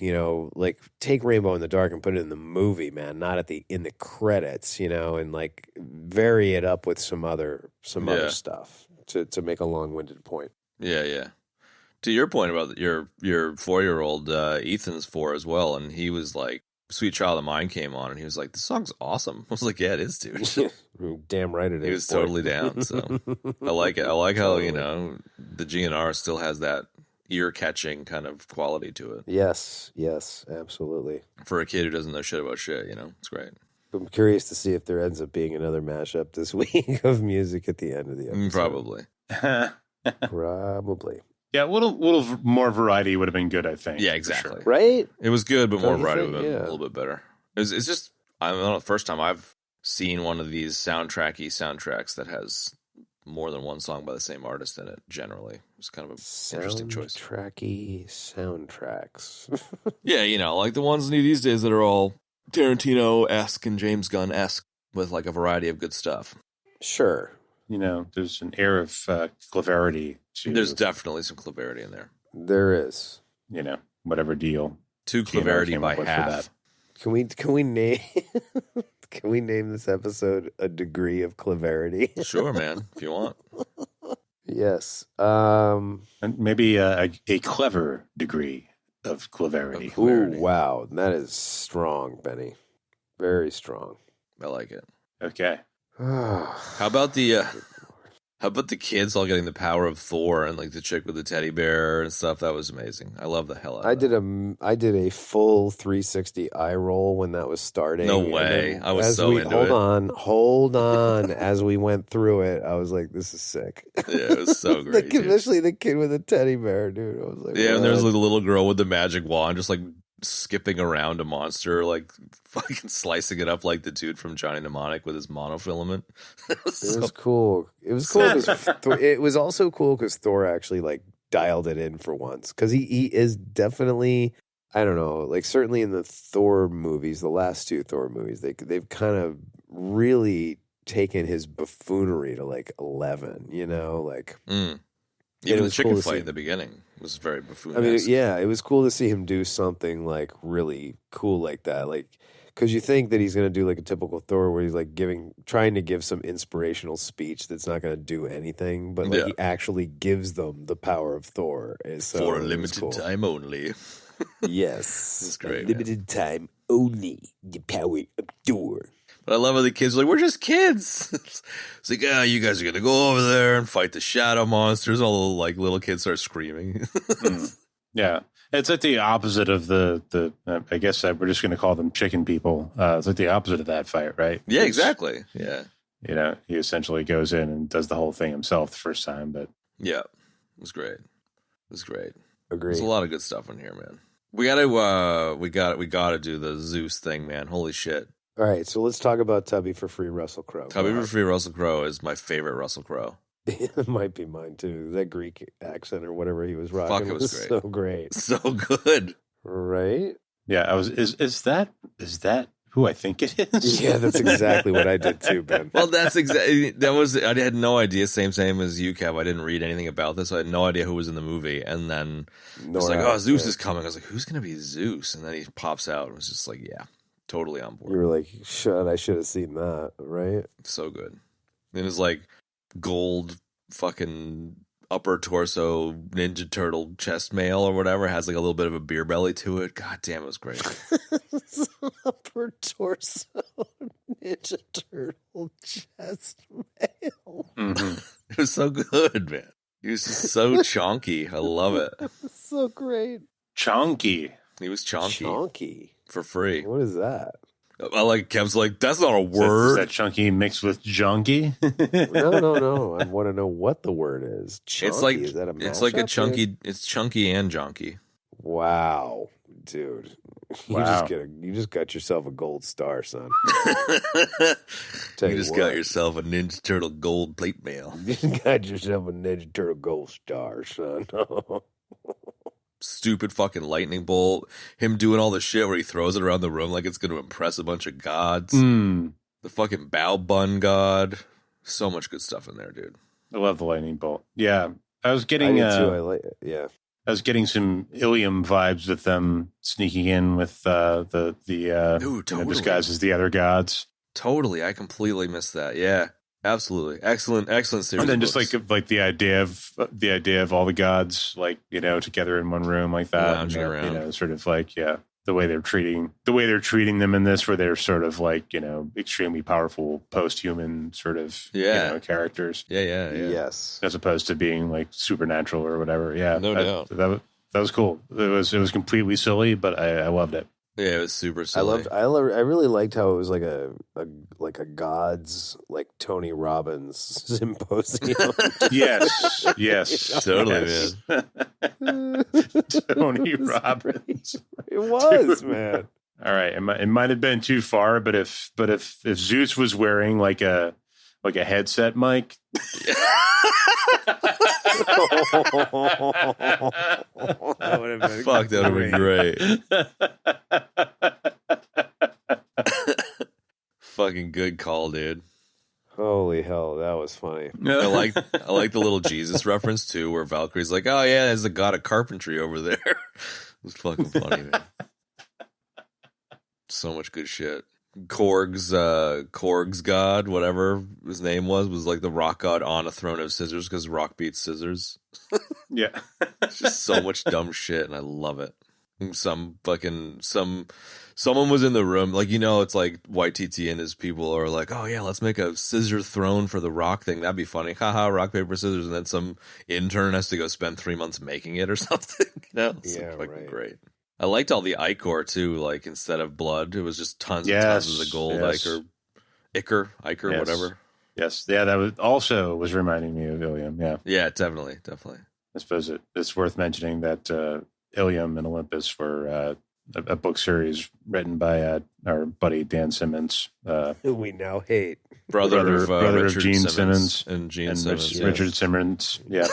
take Rainbow in the Dark and put it in the movie, man, not in the credits, and like vary it up with some other other stuff to make a long-winded point. Yeah. To your point about your 4-year-old, Ethan's 4 as well, and he was like, Sweet Child of Mine came on, and he was like, "This song's awesome." I was like, "Yeah, it is, dude." Damn right it is. He was totally down. So I like it. I like how the GNR still has that ear-catching kind of quality to it. Yes, absolutely. For a kid who doesn't know shit about shit, it's great. I'm curious to see if there ends up being another mashup this week of music at the end of the episode. Probably. Probably. Yeah, a little more variety would have been good, I think. Yeah, exactly. Sure. Right? It was good, but more variety would have been Yeah. a little bit better. It's just, I don't know, the first time I've seen one of these soundtracks that has more than one song by the same artist in it, generally. It's kind of an interesting choice. Soundtracks. Yeah, like the ones these days that are all Tarantino-esque and James Gunn-esque with like a variety of good stuff. Sure. There's an air of Cleverity to... There's definitely some Cleverity in there. There is. Whatever deal. Two Cleverity by half. Can we name can we name this episode A Degree of Cleverity? Sure, man, if you want. Yes. And maybe a clever degree of Cleverity. Ooh, wow. That is strong, Benny. Very strong. I like it. Okay. How about the kids all getting the power of Thor and like the chick with the teddy bear and stuff? That was amazing. I love the hell out of that. I did a full 360 eye roll when that was starting. No way. I was so into it. Hold on. As we went through it, I was like, this is sick. Yeah, it was so great. Especially the kid with the teddy bear, dude. I was like, yeah, and there's like the little girl with the magic wand just like skipping around a monster, like fucking slicing it up like the dude from Johnny Mnemonic with his monofilament. It was cool. It was cool because it was also cool because Thor actually like dialed it in for once, because he is definitely, I don't know, like certainly in the Thor movies, the last 2 Thor movies, they've kind of really taken his buffoonery to like 11, like. Even the chicken fight in the beginning was very buffoon. I mean, yeah, it was cool to see him do something like really cool like that. Like, Because you think that he's going to do like a typical Thor where he's like trying to give some inspirational speech that's not going to do anything, but like he actually gives them the power of Thor. So for a limited time only. Yes. It's great. Limited time only. The power of Thor. But I love how the kids are like, we're just kids. It's like, you guys are going to go over there and fight the shadow monsters. All the like little kids start screaming. Yeah. It's like the opposite of the I guess we're just going to call them chicken people. It's like the opposite of that fight, right? Yeah, exactly. Yeah. You know, he essentially goes in and does the whole thing himself the first time, but yeah, it was great. It was great. Agreed. There's a lot of good stuff in here, man. We gotta do the Zeus thing, man. Holy shit. All right, so let's talk about Tubby for Free Russell Crowe. Tubby for Free Russell Crowe is my favorite Russell Crowe. It might be mine too. That Greek accent or whatever he was rocking Fuck, it was great. so great. So good. Right? yeah, is that who I think it is? Yeah, that's exactly what I did too, Ben. Well, that's exactly I had no idea. Same as you, Kev. I didn't read anything about this. So I had no idea who was in the movie. And then it's like, oh, Zeus is coming. I was like, who's gonna be Zeus? And then he pops out. It was just like, yeah, totally on board. You were like, shit, I should have seen that, right? So good. And it's like gold fucking upper torso Ninja Turtle chest mail or whatever, has like a little bit of a beer belly to it. God damn, it was great. Upper torso Ninja Turtle chest mail. Mm-hmm. It was so good, man. He was just so chunky. I love it. So great. Chonky. He was chunky Chonky. for free. What is that? I like Kev's like, that's not a Is word. that chunky mixed with junky? No. I want to know what the word is. Chunky. It's like is that a it's like a mashup, chunky. dude? It's chunky and junky. Wow, dude. Wow. You just got yourself a gold star, son. You Tell just what. got yourself a Ninja Turtle gold plate mail. You just got yourself a Ninja Turtle gold star, son. Stupid fucking lightning bolt. Him doing all the shit where he throws it around the room like it's going to impress a bunch of gods. Mm. The fucking bow bun god. So much good stuff in there, dude. I love the lightning bolt. Yeah, I was I getting do too. I like it. Yeah. I was getting some Ilium vibes with them sneaking in with the Ooh, totally. disguised as the other gods, Totally. I completely missed that. Yeah. Absolutely. Excellent series. and then of just books. like the idea of all the gods together in one room like that, Lounging around. sort of like the way they're treating them in this, where they're sort of like extremely powerful post-human sort of characters, Yeah. Yes. as opposed to being like supernatural or whatever. Yeah, No doubt. That was cool. It was completely silly, but I loved it. Yeah, it was super silly. I really liked how it was like a gods like Tony Robbins symposium. Yes, Totally, man. Tony Robbins. It was, Dude. man. All right, it might have been too far, but if Zeus was wearing like a headset mic, That would have been Fuck, that would have been great. Fucking good call, dude. Holy hell, that was funny. I like the little Jesus reference too, where Valkyrie's like, "Oh yeah, there's a god of carpentry over there." It was fucking funny, man. So much good shit. Korg's god, whatever his name was like the rock god on a throne of scissors because rock beats scissors. yeah. It's just so much dumb shit, and I love it. Someone was in the room, like, it's like YTT and his people are like, oh yeah, let's make a scissor throne for the rock thing. That'd be funny. Haha, rock, paper, scissors. And then some intern has to go spend 3 months making it or something. It's Yeah, fucking right. great. I liked all the ichor too, like instead of blood, it was just tons and Yes, tons of the gold yes. ichor, Yes. whatever. Yes, yeah, that was reminding me of Ilium. Yeah, Yeah, definitely. I suppose it's worth mentioning that Ilium and Olympos were a book series written by our buddy Dan Simmons, Who we now hate. Brother of Richard Gene Simmons and Gene and Simmons. yes. Richard Simmons. Yeah,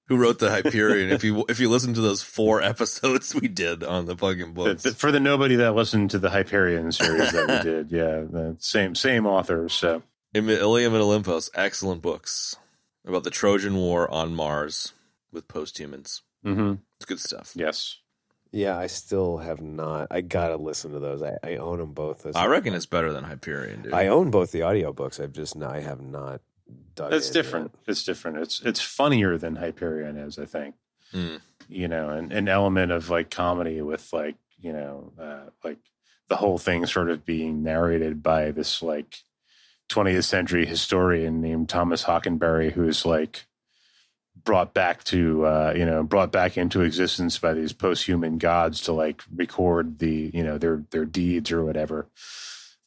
Who wrote the Hyperion? If you listen to those 4 episodes we did on the fucking books, for the nobody that listened to the Hyperion series that we did, yeah, the same authors. So Ilium and Olympos, excellent books about the Trojan War on Mars with post-humans. mm-hmm. It's good stuff. Yes, Yeah, I still have not. I gotta listen to those. I own them both. I reckon it's better than Hyperion, dude. I own both the audiobooks. I have not dug It's in different. yet. It's different. It's funnier than Hyperion is, I think. Mm. You know, an element of like comedy with like, you know, like the whole thing sort of being narrated by this like 20th century historian named Thomas Hockenberry, who's like brought back into existence by these post-human gods to like record the, you know, their deeds or whatever.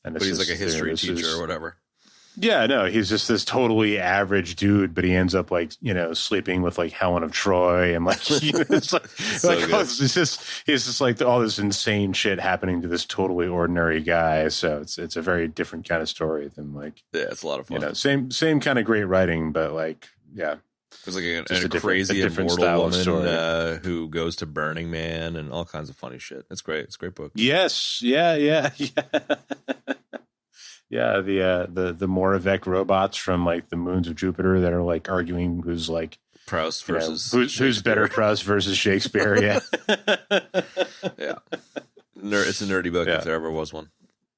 And But he's like a history teacher or whatever. Yeah, no, he's just this totally average dude, but he ends up like, you know, sleeping with like Helen of Troy and like, you know, it's like, he's just like all this insane shit happening to this totally ordinary guy. So it's a very different kind of story than like, Yeah, it's a lot of fun. you know, same kind of great writing, but like, yeah. There's like Just a crazy different immortal style of story. woman who goes to Burning Man and all kinds of funny shit. It's great. It's a great book. Yes. Yeah. Yeah. Yeah. The Moravec robots from like the moons of Jupiter that are like arguing who's like, Proust you know, versus who's better, Proust versus Shakespeare. Yeah. Yeah. It's a nerdy book if there ever was one.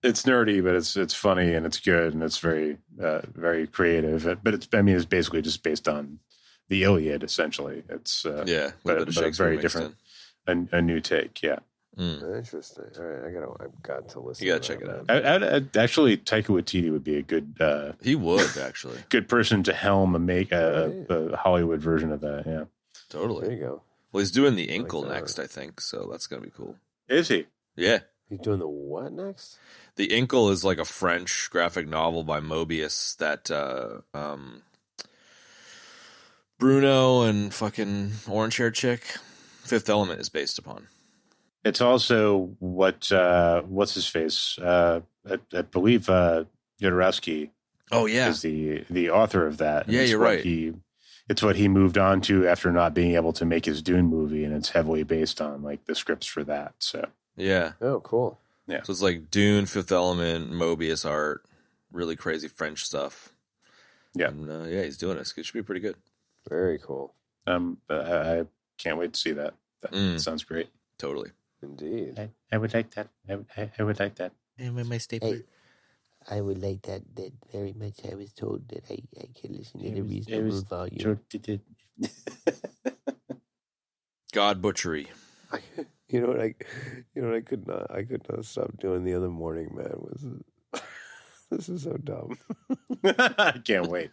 It's nerdy, but it's funny and it's good and it's very very creative. But it's basically just based on the Iliad, essentially. It's But a very different, a new take. Yeah, Interesting. All right, I've got to listen. You gotta to check that, it man. out. I'd actually, Taika Waititi would be a good He would actually. good person to helm a Hollywood version of that. Yeah, Totally. There you go. Well, he's doing the Incal that. next, I think. So that's gonna be cool. is he? Yeah. He's doing the what next? The Incal is like a French graphic novel by Moebius that Bruno and fucking orange haired chick Fifth Element is based upon. It's also what's his face? I believe Jodorowsky. Oh yeah, is the author of that. Yeah, It's you're what right. It's what he moved on to after not being able to make his Dune movie, and it's heavily based on like the scripts for that. So yeah. Oh, cool. yeah, So it's like Dune, Fifth Element, Moebius art, really crazy French stuff. Yeah. And, he's doing it. It should be pretty good. Very cool. I can't wait to see that. That sounds great. Totally. Indeed. I would like that. I would like that. And with my stapler. I would like that very much. I was told that I can listen at a reasonable volume. Sure. God Butchery. You know what I could not stop doing the other morning, man, was this is so dumb. I can't wait.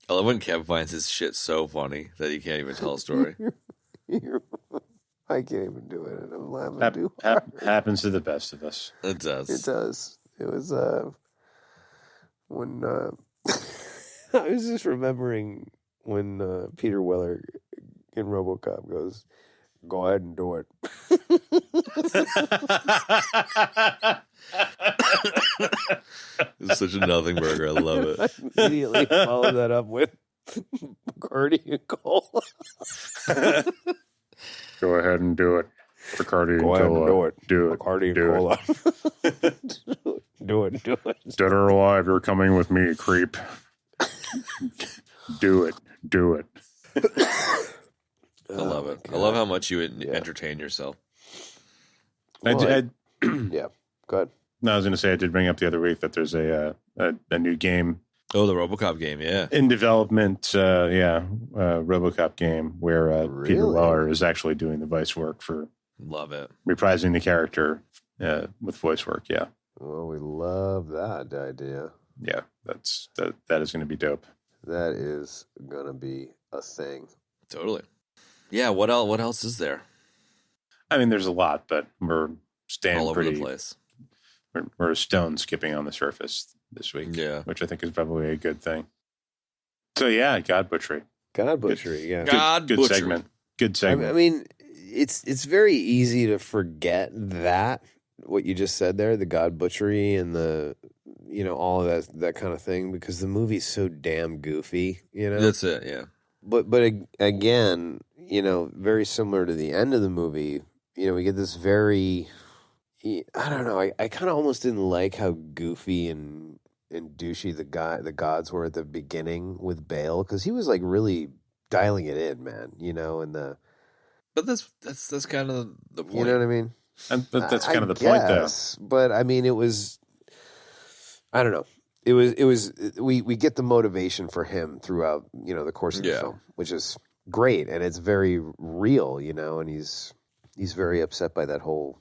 I love when Kev finds his shit so funny that he can't even tell a story. I can't even do it. And I'm laughing too hard. Happens to the best of us. It does. It does. It was when I was just remembering when Peter Weller in Robocop goes, "Go ahead and do it." It's such a nothing burger. I love it. I immediately follow that up with Bacardi and Cola. Go ahead and do it. Bacardi Go ahead and do it. Do it. Bacardi and Do Cola. it. Do it. Dead or alive, you're coming with me, creep. Do it. Do it. I love it. I love how much you entertain yourself. Yeah, go ahead. No, I was going to say I did bring up the other week that there's a new game Oh, the Robocop game, yeah. in development. RoboCop game where Peter Really? Weller is actually doing the voice work for Love it. reprising the character with voice work. Yeah, Well, we love that idea. yeah, that is going to be dope. That is gonna be a thing. Totally. Yeah, what else is there? I mean, there's a lot, but we're staying All over pretty. the place. We're a stone skipping on the surface this week, Yeah. which I think is probably a good thing. So yeah, God Butchery. God butchery, yeah. God Good Butchery. segment. Good segment. I mean, it's very easy to forget that what you just said there, the God butchery and the all of that kind of thing, because the movie's so damn goofy, That's it, yeah. But again, very similar to the end of the movie, we get this very, I don't know, I kind of almost didn't like how goofy and douchey the gods were at the beginning with Bale, because he was like really dialing it in, man. And But that's kind of the point. you know what I mean. And that's I kind of the point, though. guess, but I mean, it was. I don't know. It was. We get the motivation for him throughout, the course of the film, which is great, and it's very real, and he's very upset by that whole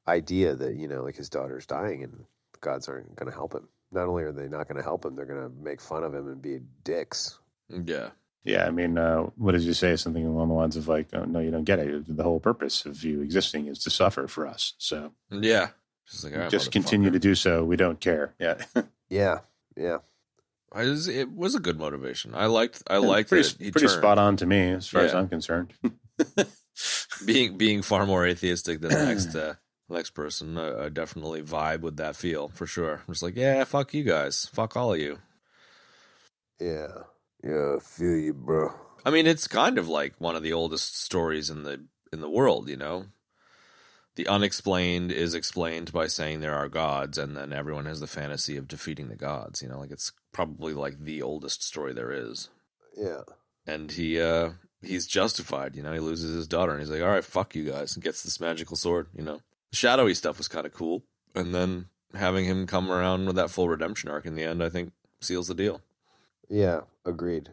idea that like his daughter's dying and the gods aren't going to help him. Not only are they not going to help him, they're going to make fun of him and be dicks. Yeah. Yeah, I mean, what did you say? Something along the lines of like, oh, no, you don't get it. The whole purpose of you existing is to suffer for us. So yeah, just like, all right, just continue to do so. We don't care. Yeah, yeah. It was a good motivation. I liked pretty spot on to me as far as I'm concerned. being far more atheistic than the next person, I definitely vibe with that feel for sure. I'm just like, yeah, fuck you guys, fuck all of you. Yeah, I feel you, bro. I mean, it's kind of like one of the oldest stories in the world. The unexplained is explained by saying there are gods, and then everyone has the fantasy of defeating the gods. Like it's probably like the oldest story there is. Yeah, and he's justified. He loses his daughter, and he's like, all right, fuck you guys, and gets this magical sword. The shadowy stuff was kind of cool, and then having him come around with that full redemption arc in the end, I think seals the deal. Yeah, agreed,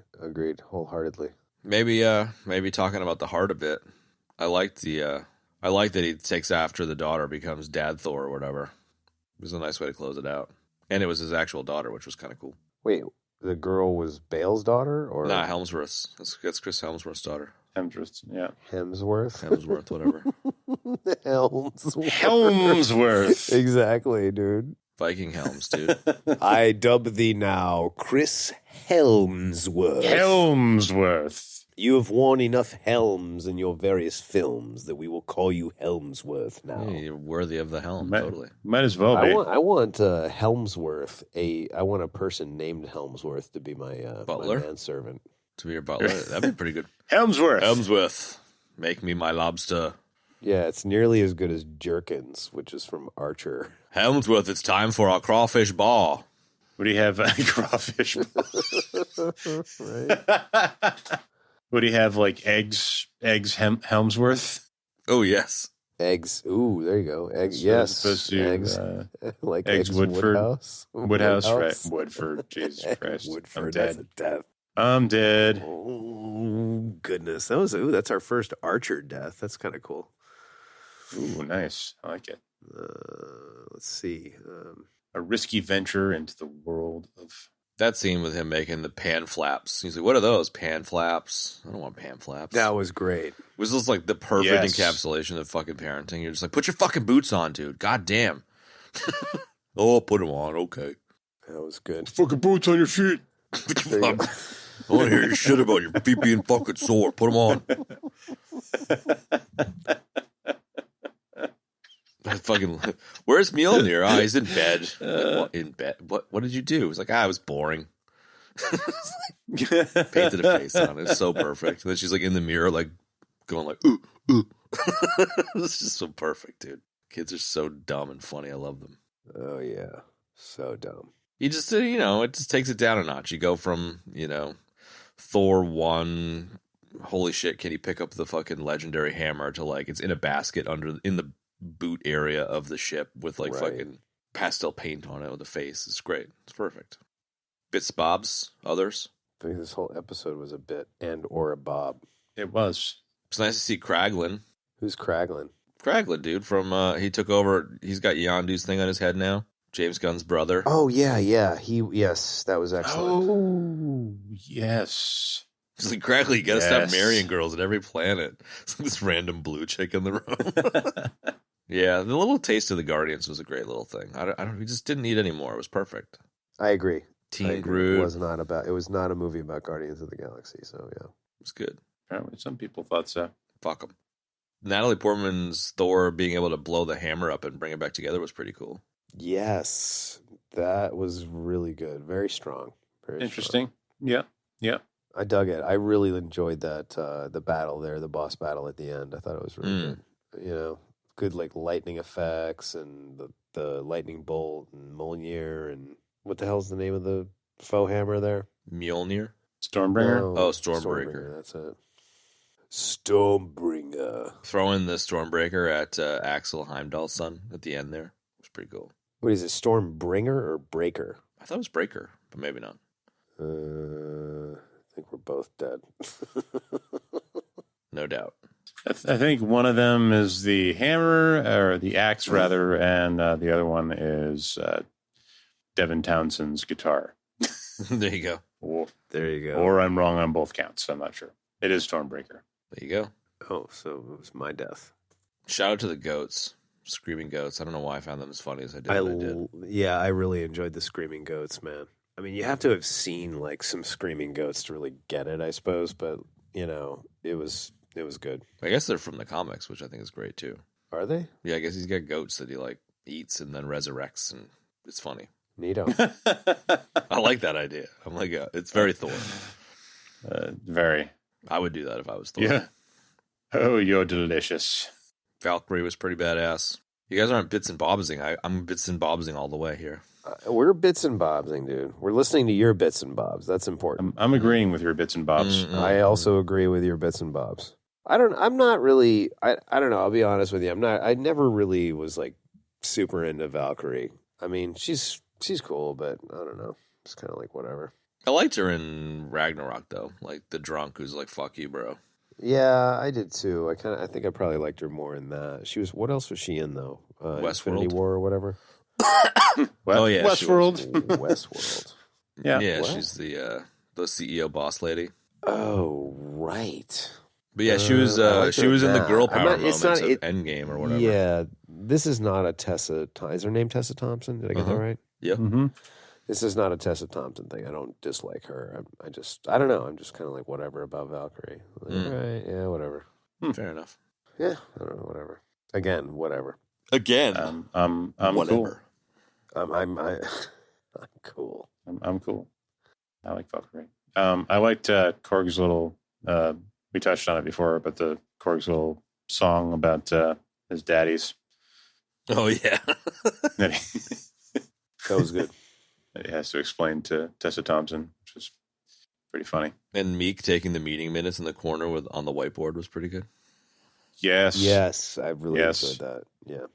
wholeheartedly. Maybe talking about the heart a bit. I like that he takes after the daughter, becomes Dad Thor or whatever. It was a nice way to close it out, and it was his actual daughter, which was kind of cool. Wait, the girl was Bale's daughter, or nah, Helmsworth's? That's Chris Helmsworth's daughter. Hemsworth, yeah, Hemsworth, whatever. Helmsworth, exactly, dude. Viking helms, dude. I dub thee now Chris Helmsworth. Helmsworth. You have worn enough helms in your various films that we will call you Helmsworth now. Yeah, you're worthy of the helm, totally. Might as well be. I want Helmsworth. I want a person named Helmsworth to be my butler, my manservant. To be your butler, that'd be pretty good. Helmsworth, make me my lobster. Yeah, it's nearly as good as Jerkins, which is from Archer. Helmsworth, it's time for our crawfish ball. What do you have? Crawfish ball. Right. What do you have? Like eggs, Helmsworth? Oh, yes. Eggs. Ooh, there you go. Eggs. So yes. Supposed to, eggs. Like eggs Woodford. Woodhouse, right. Woodford. Jesus Christ. Woodford, I'm dead. that's a death. I'm dead. Oh, goodness. That's our first Archer death. That's kind of cool. Ooh, nice. I like it. Let's see. A risky venture into the world of... That scene with him making the pan flaps. He's like, what are those? Pan flaps? I don't want pan flaps. That was great. It was just like the perfect encapsulation of fucking parenting. You're just like, put your fucking boots on, dude. God damn. Oh, put them on. Okay. That was good. Fucking boots on your feet. I want to hear your shit about your feet being fucking sore. Put them on. Fucking, where's Mjolnir? Oh, he's in bed. What, in bed? What did you do? He's like, I was boring. Painted a face on it. It's so perfect. And then she's like in the mirror, like going like, ooh, ooh. It's just so perfect, dude. Kids are so dumb and funny. I love them. Oh yeah, so dumb. You just, it just takes it down a notch. You go from, Thor 1, holy shit, can you pick up the fucking legendary hammer, to like, it's in a basket in the boot area of the ship with like fucking pastel paint on it with the face. It's great. It's perfect. Bits, bobs, others. I think this whole episode was a bit and or a bob. It was. It's nice to see Kraglin. Who's Kraglin? Kraglin, dude, from he took over. He's got Yondu's thing on his head now. James Gunn's brother. Oh yeah. Yes, that was excellent. Oh yes. It's like, Kraglin, you gotta stop marrying girls at every planet. It's like this random blue chick in the room. Yeah, the little taste of the Guardians was a great little thing. We just didn't need any more. It was perfect. I agree. Team Groot. It was not a movie about Guardians of the Galaxy, so yeah. It was good. Apparently some people thought so. Fuck them. Natalie Portman's Thor being able to blow the hammer up and bring it back together was pretty cool. Yes, that was really good. Very strong. Very interesting. Strong. Yeah. I dug it. I really enjoyed that the battle there, the boss battle at the end. I thought it was really good. Good like lightning effects and the lightning bolt and Mjolnir and what the hell's the name of the faux hammer there? Mjolnir. Stormbringer? No, Oh, Stormbreaker. That's it. Stormbringer. Throwing the Stormbreaker at Axel Heimdall's son at the end there was pretty cool. What is it, Stormbringer or Breaker? I thought it was Breaker, but maybe not. I think we're both dead. No doubt. I think one of them is the hammer, or the axe, rather, and the other one is Devin Townsend's guitar. There you go. There you go. Or I'm wrong on both counts. I'm not sure. It is Stormbreaker. There you go. Oh, so it was my death. Shout out to the goats, screaming goats. I don't know why I found them as funny as I did. I did. Yeah, I really enjoyed the screaming goats, man. I mean, you have to have seen like some screaming goats to really get it, I suppose. But you know, it was good. I guess they're from the comics, which I think is great too. Are they? Yeah, I guess he's got goats that he like eats and then resurrects, and it's funny. Neato. I like that idea. I'm like, it's very Thor. Very. I would do that if I was Thor. Yeah. Oh, you're delicious. Valkyrie was pretty badass. You guys aren't bits and bobsing. I'm bits and bobsing all the way here. We're bits and bobsing, dude. We're listening to your bits and bobs. That's important. I'm agreeing with your bits and bobs. I also agree with your bits and bobs. I'm not really, I don't know. I'll be honest with you. I never really was like super into Valkyrie. I mean, she's cool, but I don't know. It's kind of like whatever. I liked her in Ragnarok though, like the drunk who's like, "Fuck you, bro." Yeah, I did too. I think I probably liked her more in that. What else was she in though? Infinity War or whatever. Oh yeah, Westworld. Westworld. Yeah. Yeah, What? she's the CEO boss lady. Oh right. But yeah, she was I like she her was in the that. girl I'm power not- it's moments not- of Endgame or whatever. Yeah, this is not a Tessa. Is her name Tessa Thompson? Did I get that right? Yeah. Mm-hmm. This is not a Tessa Thompson thing. I don't dislike her. I don't know. I'm just kind of like whatever about Valkyrie. Like, all right, yeah, whatever. Fair enough. Yeah, I don't know, whatever. Again, whatever. Again, I'm whatever. I'm cool. I'm cool. I like Valkyrie. I liked Korg's little. We touched on it before, but the Korg's little song about his daddies. Oh yeah. that he, That was good. that he has to explain to Tessa Thompson, which is pretty funny. And Meek taking the meeting minutes in the corner on the whiteboard was pretty good. Yes. Yes, I really Yes. enjoyed that. Yeah,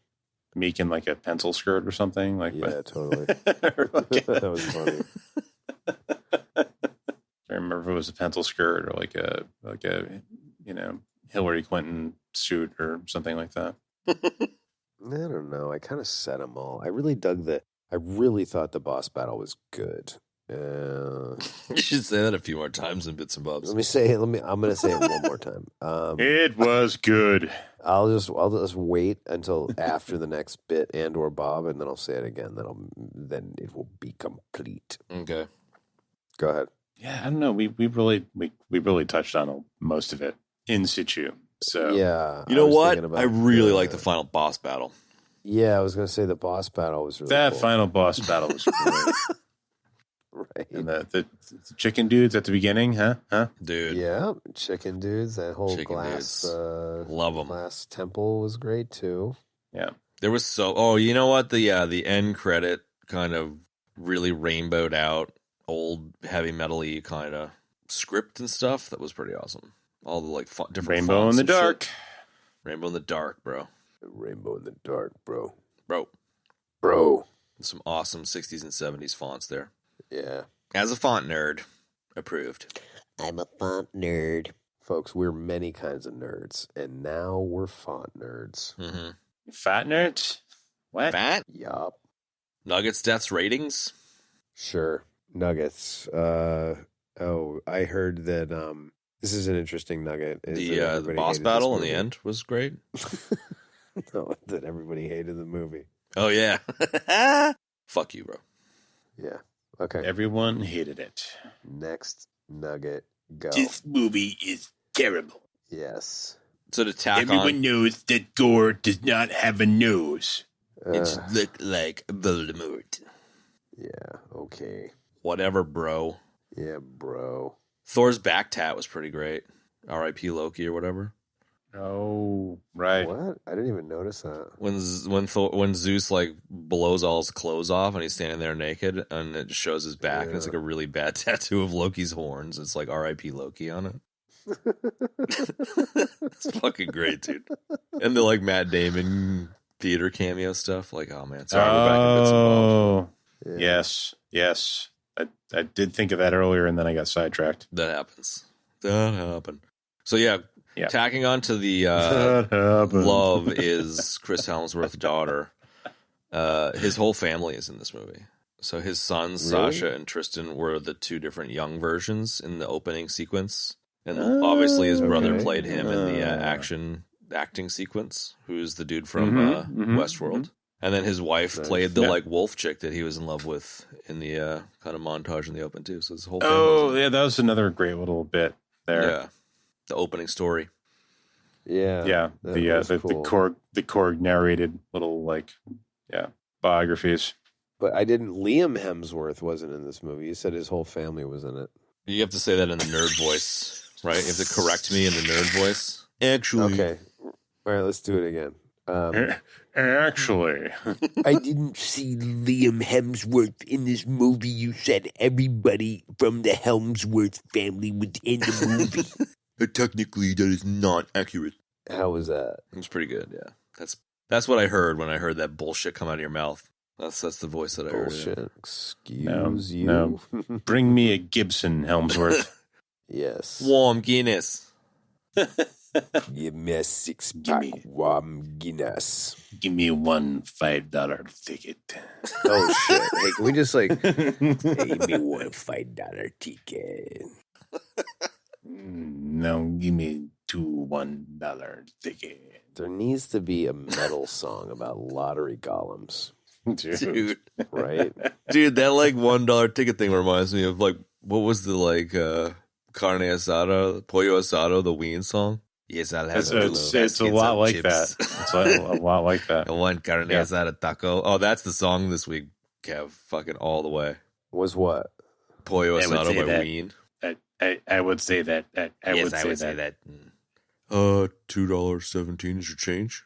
Meek in like a pencil skirt or something. Like yeah, totally. or like That was funny. I remember if it was a pencil skirt or like a Hillary Clinton suit or something like that. I don't know. I kind of said them all. I really thought the boss battle was good. You should say that a few more times in bits and bobs. I'm going to say it one more time. It was good. I'll just wait until after the next bit and or Bob, and then I'll say it again. Then it will be complete. Okay. Go ahead. Yeah, I don't know. We really touched on most of it in situ. So Yeah. You know was what? thinking about I really like the final boss battle. Yeah, I was going to say the boss battle was really that cool. final boss battle was great. Right. And the chicken dudes at the beginning, huh? Dude. Yeah, chicken dudes. That whole Chicken glass, dudes. Love 'em. glass temple was great too. Yeah. There was oh, you know what? The end credit kind of really rainbowed out old heavy metal-y kind of script and stuff. That was pretty awesome. All the like different Rainbow in fonts the and dark. shit. Rainbow in the dark, bro. Rainbow in the dark, bro. Bro. Some awesome 60s and 70s fonts there. Yeah. As a font nerd, approved. I'm a font nerd. Folks, we're many kinds of nerds, and now we're font nerds. Mm-hmm. Fat nerds? What? Fat? Yup. Nuggets deaths ratings? Sure. Nuggets. I heard that this is an interesting nugget. is that The everybody boss hated battle in this the movie. end was great. No, that everybody hated the movie. Oh, yeah. Fuck you, bro. Yeah. Okay. Everyone hated it. Next nugget. Go. This movie is terrible. Yes. So to tack Everyone on, knows that Thor does not have a nose. it should look like Voldemort. Yeah. Okay. Whatever, bro. Yeah, bro. Thor's back tat was pretty great. R.I.P. Loki or whatever. Oh, right. What? I didn't even notice that. When Zeus like blows all his clothes off and he's standing there naked and it just shows his back. Yeah. And it's like a really bad tattoo of Loki's horns. It's like R.I.P. Loki on it. It's fucking great, dude. And the like Matt Damon theater cameo stuff. Like, oh man, sorry, we're back in bits and bobs. Yeah. Yes. I did think of that earlier, and then I got sidetracked. That happens. That happened. So yeah. Tacking on to the love is Chris Helmsworth's daughter. His whole family is in this movie. So his sons, Sasha and Tristan, were the two different young versions in the opening sequence. And obviously his brother played him in the acting sequence, who's the dude from Westworld. And then his wife played the like wolf chick that he was in love with in the kind of montage in the open too. So his whole family. Oh, yeah, that was another great little bit there. Yeah. The opening story. Yeah. The Korg narrated little biographies. But I didn't. Liam Hemsworth wasn't in this movie. You said his whole family was in it. You have to say that in the nerd voice, right? You have to correct me in the nerd voice. Actually, okay. All right, let's do it again. Actually, I didn't see Liam Hemsworth in this movie. You said everybody from the Helmsworth family was in the movie. Technically, that is not accurate. How was that? It was pretty good. Yeah, that's what I heard when I heard that bullshit come out of your mouth. That's the voice that I heard. Bullshit. Excuse you. No. Bring me a Gibson, Helmsworth. Yes. Warm Guinness. Give me a 6-pack warm Guinness. Give me one $5 ticket. Oh shit! Hey, can we just like? Hey, give me one $5 ticket. No, give me two $1 ticket. There needs to be a metal song about lottery golems, Dude. right? Dude, that like $1 ticket thing reminds me of like what was the like carne asada, pollo asado, the Ween song. Yes, I'll have it's a lot like that. It's a lot like that. I want carne asada taco. Oh, that's the song this week, Kev. Fucking all the way. Was what? Pollo I would asado say by that. Ween. I would say that. I would say that. $2.17 is your change.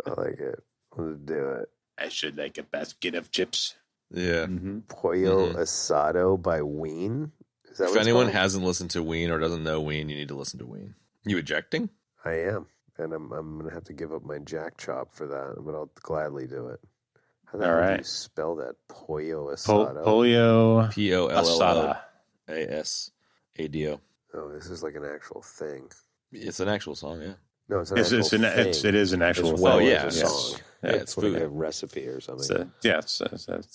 I like it. Let's do it. I should like a basket of chips. Yeah. Pollo Asado by Ween. Is that If what it's anyone called? hasn't listened to Ween or doesn't know Ween, you need to listen to Ween. You ejecting? I am, and I'm gonna have to give up my jack chop for that, but I'll gladly do it. How the hell do you spell that? Pollo Asado. Pollo Pollosado. Oh, this is like an actual thing. It's an actual song, yeah. No, it's an It is an actual as well thing. yeah, as a yes. song. Yeah, It's it's like food. a recipe or something. So, it's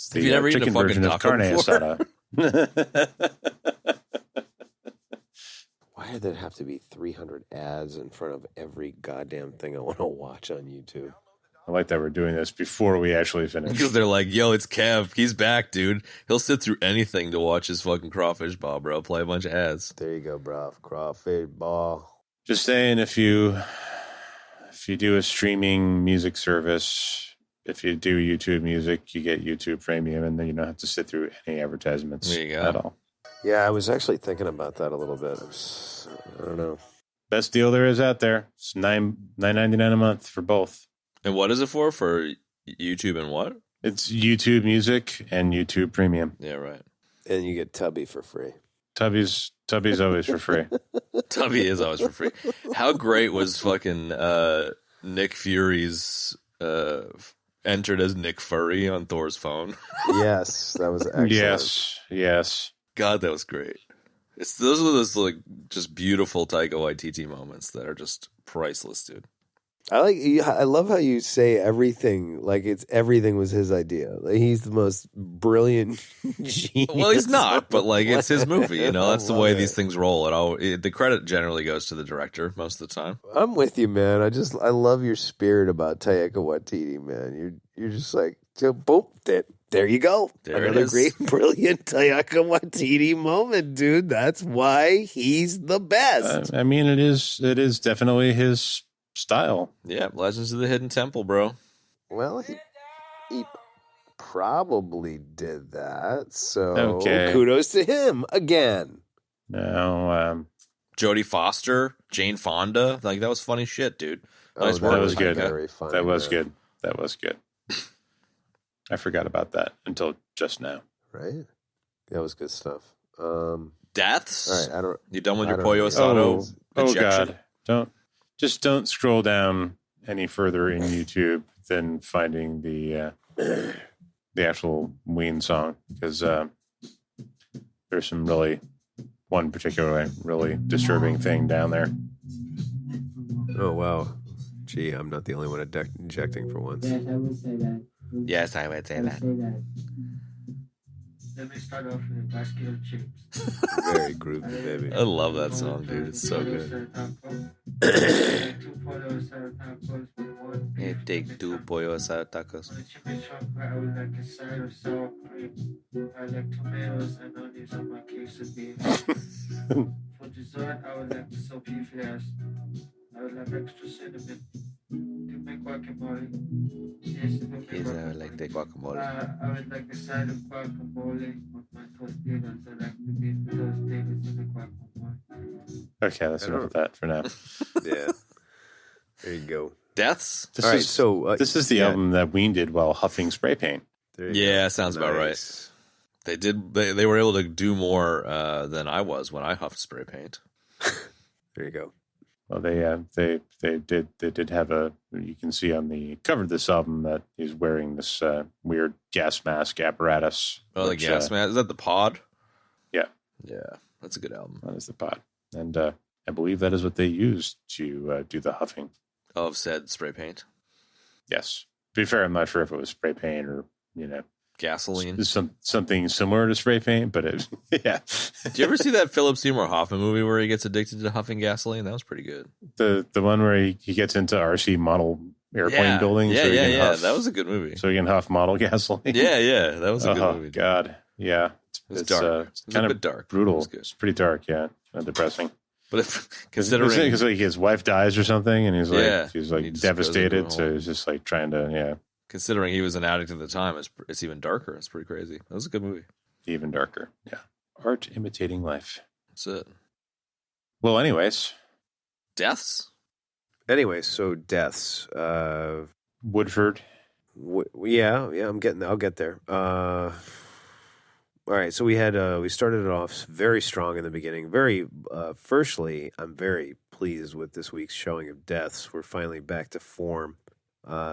the Have you never eaten a chicken fucking version of taco carne before? asada. Why did there have to be 300 ads in front of every goddamn thing I want to watch on YouTube? I like that we're doing this before we actually finish. Because they're like, yo, it's Kev. He's back, dude. He'll sit through anything to watch his fucking crawfish ball, bro. Play a bunch of ads. There you go, bro. Crawfish ball. Just saying, if you do a streaming music service, if you do YouTube Music, you get YouTube Premium, and then you don't have to sit through any advertisements There you go. at all. Yeah, I was actually thinking about that a little bit. I don't know. Best deal there is out there. It's $9.99 a month for both. And what is it for? For YouTube and what? It's YouTube Music and YouTube Premium. Yeah, right. And you get Tubby for free. Tubby's always for free. Tubby is always for free. How great was fucking Nick Fury's entered as Nick Furry on Thor's phone? Yes, that was excellent. Yes. God, that was great. Those are those like just beautiful Taika Waititi moments that are just priceless, dude. I love how you say everything like everything was his idea. Like, he's the most brilliant genius. Well, he's not, but like it's his movie, you know. That's the way it. these things roll. The credit generally goes to the director most of the time. I'm with you, man. I love your spirit about Taika Waititi, man. You're just like, boom, there you go. There it Another is. great, brilliant Taika Waititi moment, dude. That's why he's the best. I mean, it is definitely his style. Yeah, Legends of the Hidden Temple, bro. Well, he probably did that. So Okay. kudos to him again. No, Jodie Foster, Jane Fonda. Like, that was funny shit, dude. Nice that work. was good. Very funny. that was man. good. That was good. I forgot about that until just now. Right? That was good stuff. Deaths? All right, I don't. You done with I your don't Pollo know. Asado? Oh ejection? God! Don't scroll down any further in YouTube than finding the actual Ween song, because there's some one particularly really disturbing thing down there. Oh wow. Gee, I'm not the only one injecting for once. Yes, I would say that. Yes, I would say that. Let me start off with a basket of chips. Very groovy, baby. I love that song, dude. It's so good. Two Pollo Asado tacos with one Hey, beef take chicken 2 taco. Pollo Asado tacos. On the chicken chocolate, I would like a side of sour cream. I like tomatoes and onions on my quesadilla. For dessert, I would like the soapy flares. I would like extra cinnamon. To make guacamole. Yes, to make Yes, I would like the guacamole. I would like a side of guacamole on my tostitos. I like to dip the tostitos in the guacamole. Okay, that's enough of that for now. Yeah. There you go. Deaths? This All right, is so this is the album that Ween did while huffing spray paint. there you Yeah, go. sounds about right. Nice. They did. They were able to do more than I was when I huffed spray paint. There you go. Well, they did have you can see on the cover of this album that he's wearing this weird gas mask apparatus. Oh, which, the gas mask. Is that the Pod? Yeah. Yeah, that's a good album. That is the pod. And I believe that is what they used to do the huffing. Of said spray paint. Yes. To be fair, I'm not sure if it was spray paint or, Gasoline. something similar to spray paint, but yeah. Did you ever see that Philip Seymour Hoffman movie where he gets addicted to huffing gasoline? That was pretty good. The one where he gets into RC model airplane building. Yeah, so he can yeah. huff, That was a good movie. So he can huff model gasoline. Yeah. That was a good movie. God. Yeah. It was dark. It's It was kind a of bit dark. brutal. It was good. It's pretty dark, yeah. Kind of depressing. But if considering Because like his wife dies or something, and he's like, he's and like he just goes devastated. into a So hole. he's just like trying to, considering he was an addict at the time, it's even darker. It's pretty crazy. That was a good movie. even darker. Yeah. Art imitating life. That's it. Well, anyways, Deaths? Anyway, so deaths. Woodford. Yeah, I'll get there. All right, so we started it off very strong in the beginning. Firstly, I'm very pleased with this week's showing of deaths. We're finally back to form.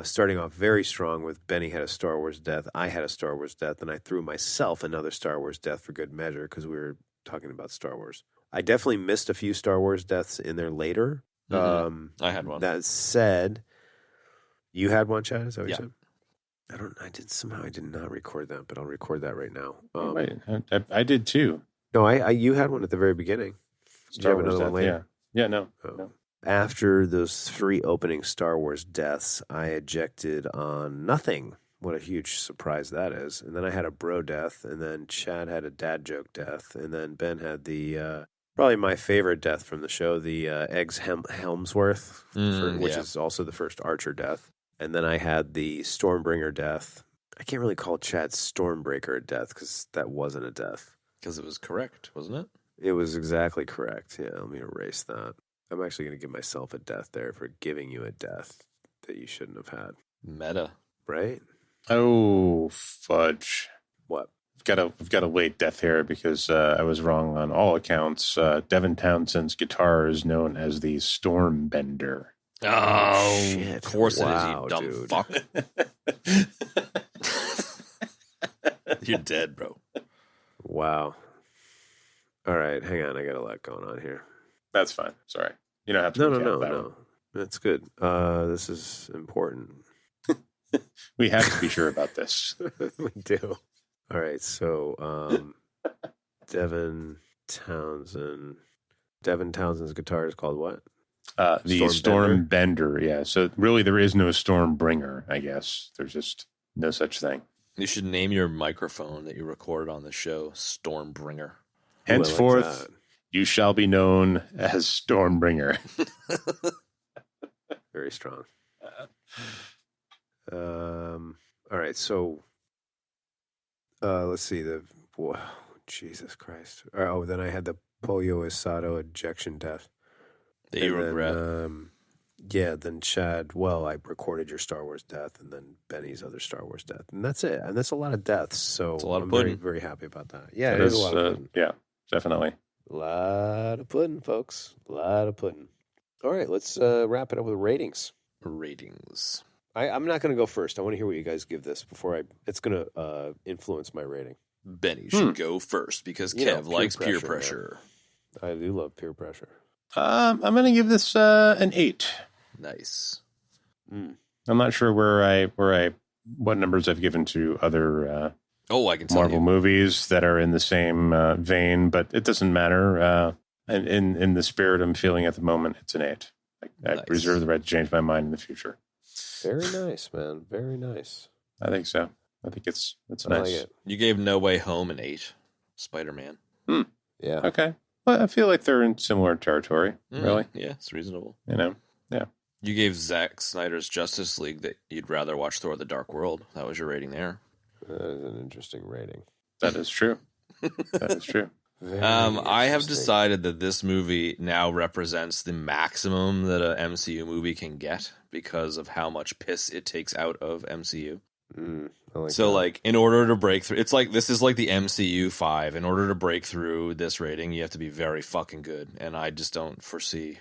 Starting off very strong with Benny had a Star Wars death, I had a Star Wars death, and I threw myself another Star Wars death for good measure because we were talking about Star Wars. I definitely missed a few Star Wars deaths in there later. I had one. That said, you had one, Chad? Is that what Yeah. you said? I did not record that, but I'll record that right now. Wait, I did too. No, you had one at the very beginning. Did you have another one later? Yeah, no. Oh. No. After those 3 opening Star Wars deaths, I ejected on nothing. What a huge surprise that is. And then I had a bro death, and then Chad had a dad joke death, and then Ben had the probably my favorite death from the show, the Eggs Helmsworth, which is also the first Archer death. And then I had the Stormbringer death. I can't really call Chad Stormbreaker a death because that wasn't a death. Because it was correct, wasn't it? It was exactly correct. Yeah, let me erase that. I'm actually going to give myself a death there for giving you a death that you shouldn't have had. Meta. Right? Oh, fudge. What? We've got a late death here because I was wrong on all accounts. Devin Townsend's guitar is known as the Stormbender. Oh, shit. Of course Wow, it is, you dumb dude. fuck. You're dead, bro. Wow. All right, hang on. I got a lot going on here. That's fine. Sorry. You don't have to recount that one. No. That's good. This is important. We have to be sure about this. We do. All right, so Devin Townsend's guitar is called what? The Stormbender, yeah. So really there is no Stormbringer, I guess. There's just no such thing. You should name your microphone that you recorded on the show Stormbringer. Henceforth, you shall be known as Stormbringer. Very strong. All right, so let's see. Jesus Christ. Then I had the Pollo Asado ejection death. That you And regret. Then, yeah, then Chad, well, I recorded your Star Wars death, and then Benny's other Star Wars death. And that's it. And that's a lot of deaths, so It's a lot of I'm very, pudding. very happy about that. Yeah, It it is is, a lot of pudding. yeah, definitely. A lot of pudding, folks. A lot of pudding. All right, let's wrap it up with ratings. Ratings. I'm not going to go first. I want to hear what you guys give this before it's going to influence my rating. Benny should go first because You know, Kev likes peer man. pressure. I do love peer pressure. I'm going to give this an 8. Nice. I'm not sure what numbers I've given to other I can tell Marvel you. movies that are in the same vein, but it doesn't matter. In the spirit I'm feeling at the moment, it's an 8. I Nice. reserve the right to change my mind in the future. Very nice, man. Very nice. I think so. I think it's I nice. like it. You gave No Way Home an 8. Spider-Man. Yeah. Okay. Well, I feel like they're in similar territory, really. Yeah, it's reasonable. You know, yeah. You gave Zack Snyder's Justice League that you'd rather watch Thor: The Dark World. That was your rating there. That is an interesting rating. That is true. That is true. Very I have interesting. decided that this movie now represents the maximum that a MCU movie can get because of how much piss it takes out of MCU. I like So, that. like, in order to break through, this is like the MCU 5. In order to break through this rating, you have to be very fucking good. And I just don't foresee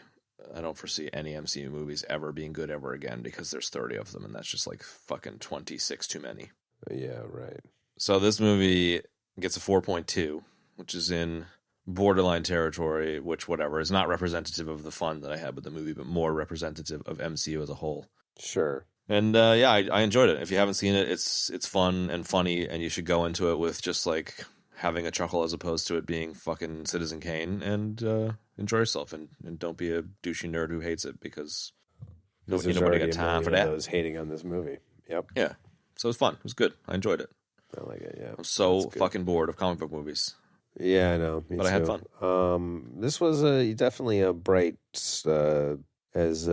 any MCU movies ever being good ever again because there's 30 of them, and that's just like fucking 26 too many. Yeah, right. So this movie gets a 4.2, which is in borderline territory, which whatever is not representative of the fun that I had with the movie, but more representative of MCU as a whole. Sure. And I enjoyed it. If you haven't seen it, it's fun and funny, and you should go into it with just like having a chuckle as opposed to it being fucking Citizen Kane, and enjoy yourself, and don't be a douchey nerd who hates it because There's nobody already got a time for million of that. those hating on this movie. Yep. Yeah, so it was fun. It was good. I enjoyed it. I like it, yeah. I'm so That's good. fucking bored of comic book movies. Yeah, I know. Me But I had too. fun. This was definitely a bright, as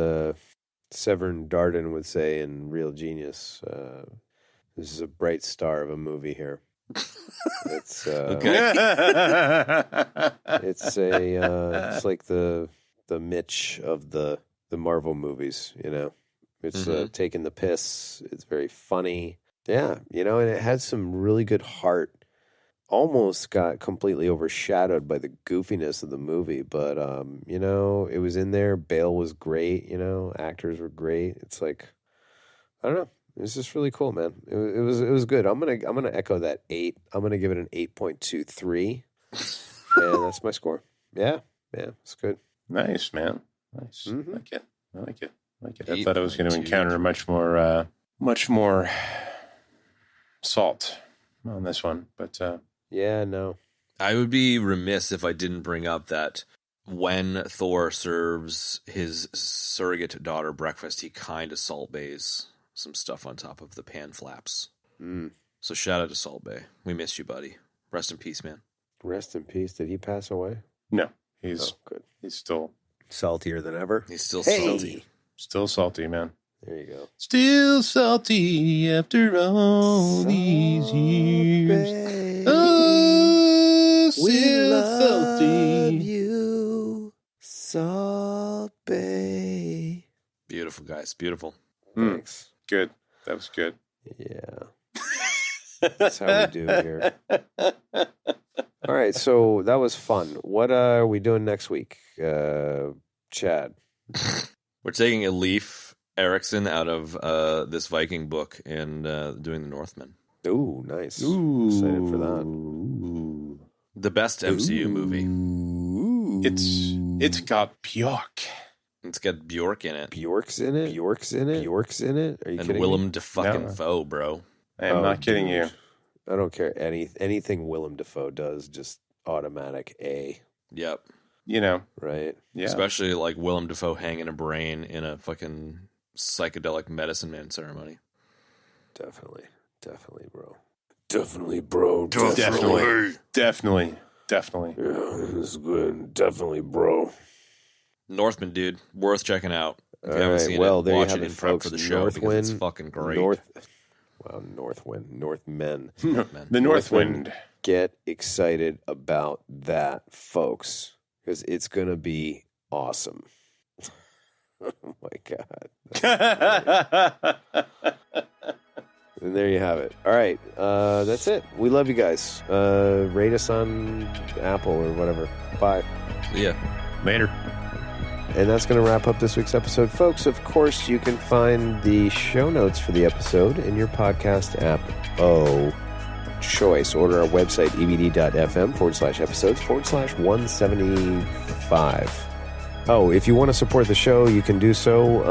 Severn Darden would say in Real Genius. This is a bright star of a movie here. It's Okay. it's it's like the Mitch of the Marvel movies. You know, it's taking the piss. It's very funny. Yeah, you know, and it had some really good heart. Almost got completely overshadowed by the goofiness of the movie, but you know, it was in there. Bale was great, you know, actors were great. It's like, I don't know, it was just really cool, man. It was good. I'm gonna echo that 8. I'm gonna give it an 8.23, and that's my score. Yeah, it's good. Nice, man. Nice. Mhm. I like it. I like it. I like it. I thought I was going to encounter much more salt on this one, but Yeah, no, I would be remiss if I didn't bring up that when Thor serves his surrogate daughter breakfast, he kind of salt bays some stuff on top of the pan flaps. So shout out to Salt Bay. We miss you, buddy. Rest in peace, man. rest in peace. Did he pass away? no, he's Oh, good. still Saltier than ever. He's still Hey! salty. man. There you go. Still salty after all these years. Oh, still salty. you, Salt Bay. Beautiful, guys. Beautiful. Thanks. Good. That was good. Yeah. That's how we do here. All right, so that was fun. What are we doing next week, Chad? We're taking a Leif Erikson out of this Viking book and doing the Northmen. Ooh, nice. Excited for that. The best MCU movie. Ooh. It's got Bjork. It's got Bjork in it. Bjork's in it. Bjork's in it. Bjork's in it. Are you And kidding Willem me? Dafoe, bro. I am not kidding dude. you. I don't care anything Willem Dafoe does. Just automatic A. Yep. You know, Right. yeah. Especially like Willem Dafoe hanging a brain in a fucking psychedelic medicine man ceremony. Definitely, bro. Definitely, bro. Definitely. Yeah, this is good. Definitely, bro. Northman, dude. Worth checking out. If you All haven't right, seen well, it, there you watch have it it, in prep folks. for the show because it's fucking great. Northwind. Northmen. The North Wind. Get excited about that, folks. because it's going to be awesome. Oh my God. And there you have it. All right. That's it. We love you guys. Rate us on Apple or whatever. Bye. Yeah. Later. And that's going to wrap up this week's episode. Folks, of course, you can find the show notes for the episode in your podcast app. Choice. Order our website, ebd.fm/episodes/175. Oh, if you want to support the show, you can do so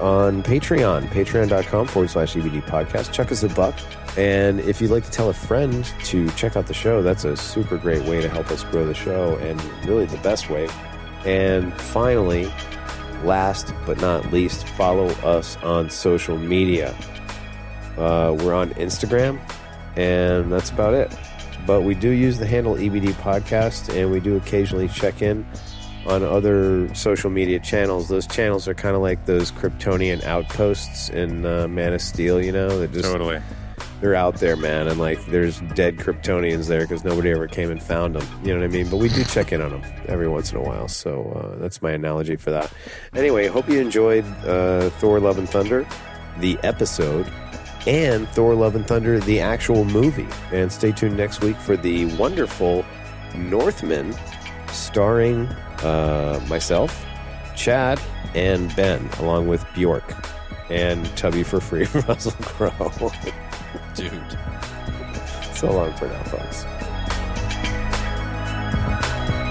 on Patreon, patreon.com/EBD podcast. Chuck us a buck. And if you'd like to tell a friend to check out the show, that's a super great way to help us grow the show, and really the best way. And finally, last but not least, follow us on social media. We're on Instagram, and that's about it. But we do use the handle EBD Podcast, and we do occasionally check in on other social media channels. Those channels are kind of like those Kryptonian outposts in Man of Steel, you know? Totally. They're out there, man, and like there's dead Kryptonians there because nobody ever came and found them. You know what I mean? But we do check in on them every once in a while, so that's my analogy for that. Anyway, hope you enjoyed Thor Love and Thunder, the episode, and Thor Love and Thunder, the actual movie. And stay tuned next week for the wonderful Northman, starring myself, Chad, and Ben, along with Bjork and Tubby for Free, Russell Crowe. Dude. So long for now, folks.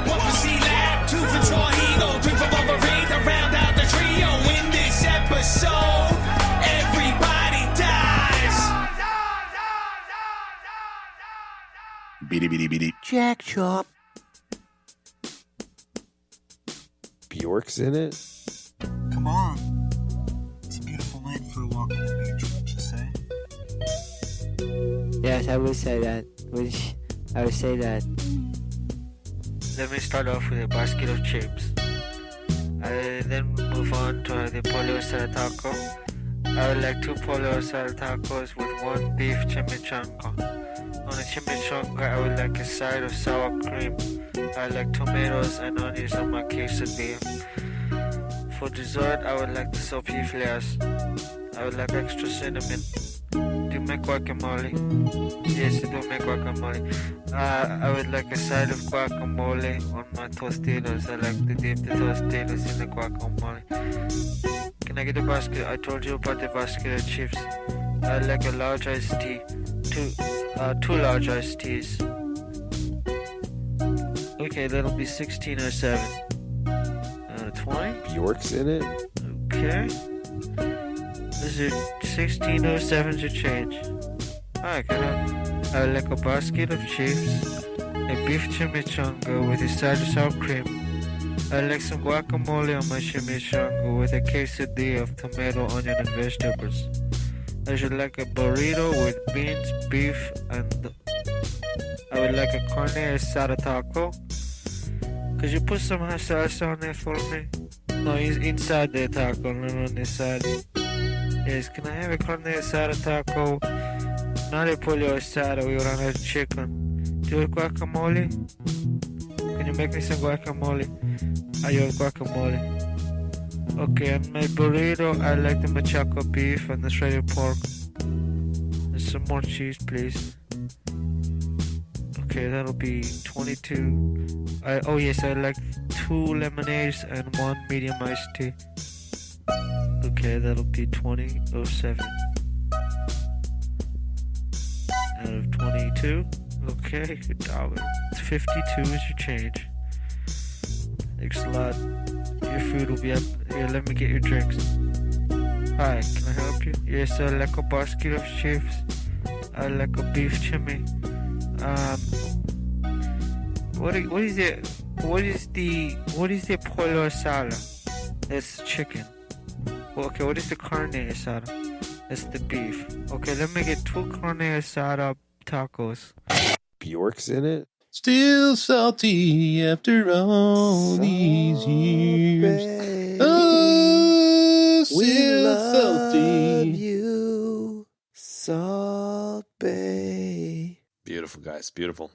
One for C-Lab, two for Troy Eagle, three for Wolverine to round out the trio. In this episode, everybody dies. Beady, beady, beady. Jack Chop. Bjork's in it? Come on. It's a beautiful night for a walk on the beach, wouldn't you say? Yes, I would say that. I would say that. Let me start off with a basket of chips. I then move on to the Pollo Asado taco. I would like 2 Pollo Asado tacos with 1 beef chimichanga. On the chimichanga, I would like a side of sour cream. I like tomatoes and onions on my quesadilla. For dessert, I would like the sopiflas. I would like extra cinnamon. Do you make guacamole? Yes, I do make guacamole. I would like a side of guacamole on my tostitos. I like to dip the tostitos in the guacamole. Can I get a basket? I told you about the basket of chips. I like a large iced tea. 2 large iced teas. Okay, that'll be 1607. 20? Bjork's in it? Okay. This is 1607 to change. Alright, I would like a basket of chips, a beef chimichanga with a side of sour cream. I like some guacamole on my chimichanga with a quesadilla of tomato, onion, and vegetables. I should like a burrito with beans, beef, and I would like a carne asada taco. Could you put some salsa on there for me? No, he's inside the taco, not on this side. Yes, can I have a carne asada taco? Not a pollo asada, we don't have chicken. Do you have guacamole? Can you make me some guacamole? I have guacamole. Okay, and my burrito, I like the machaca beef and the shredded pork. And some more cheese, please. Okay, that'll be 22. Oh yes, I like 2 lemonades and 1 medium iced tea. Okay, that'll be 2007. Out of 22. Okay, $1. It's 52 is your change. Thanks a lot. Your food will be up. Here, let me get your drinks. Hi, can I help you? Yes, I like a basket of chips. I like a beef chimney. What is the pollo asada? That's chicken. Okay, what is the carne asada? That's the beef. Okay, let me get 2 carne asada tacos. Bjork's in it? Still salty after all these years. Oh, still salty. You, Salt Bay. Beautiful, guys. Beautiful.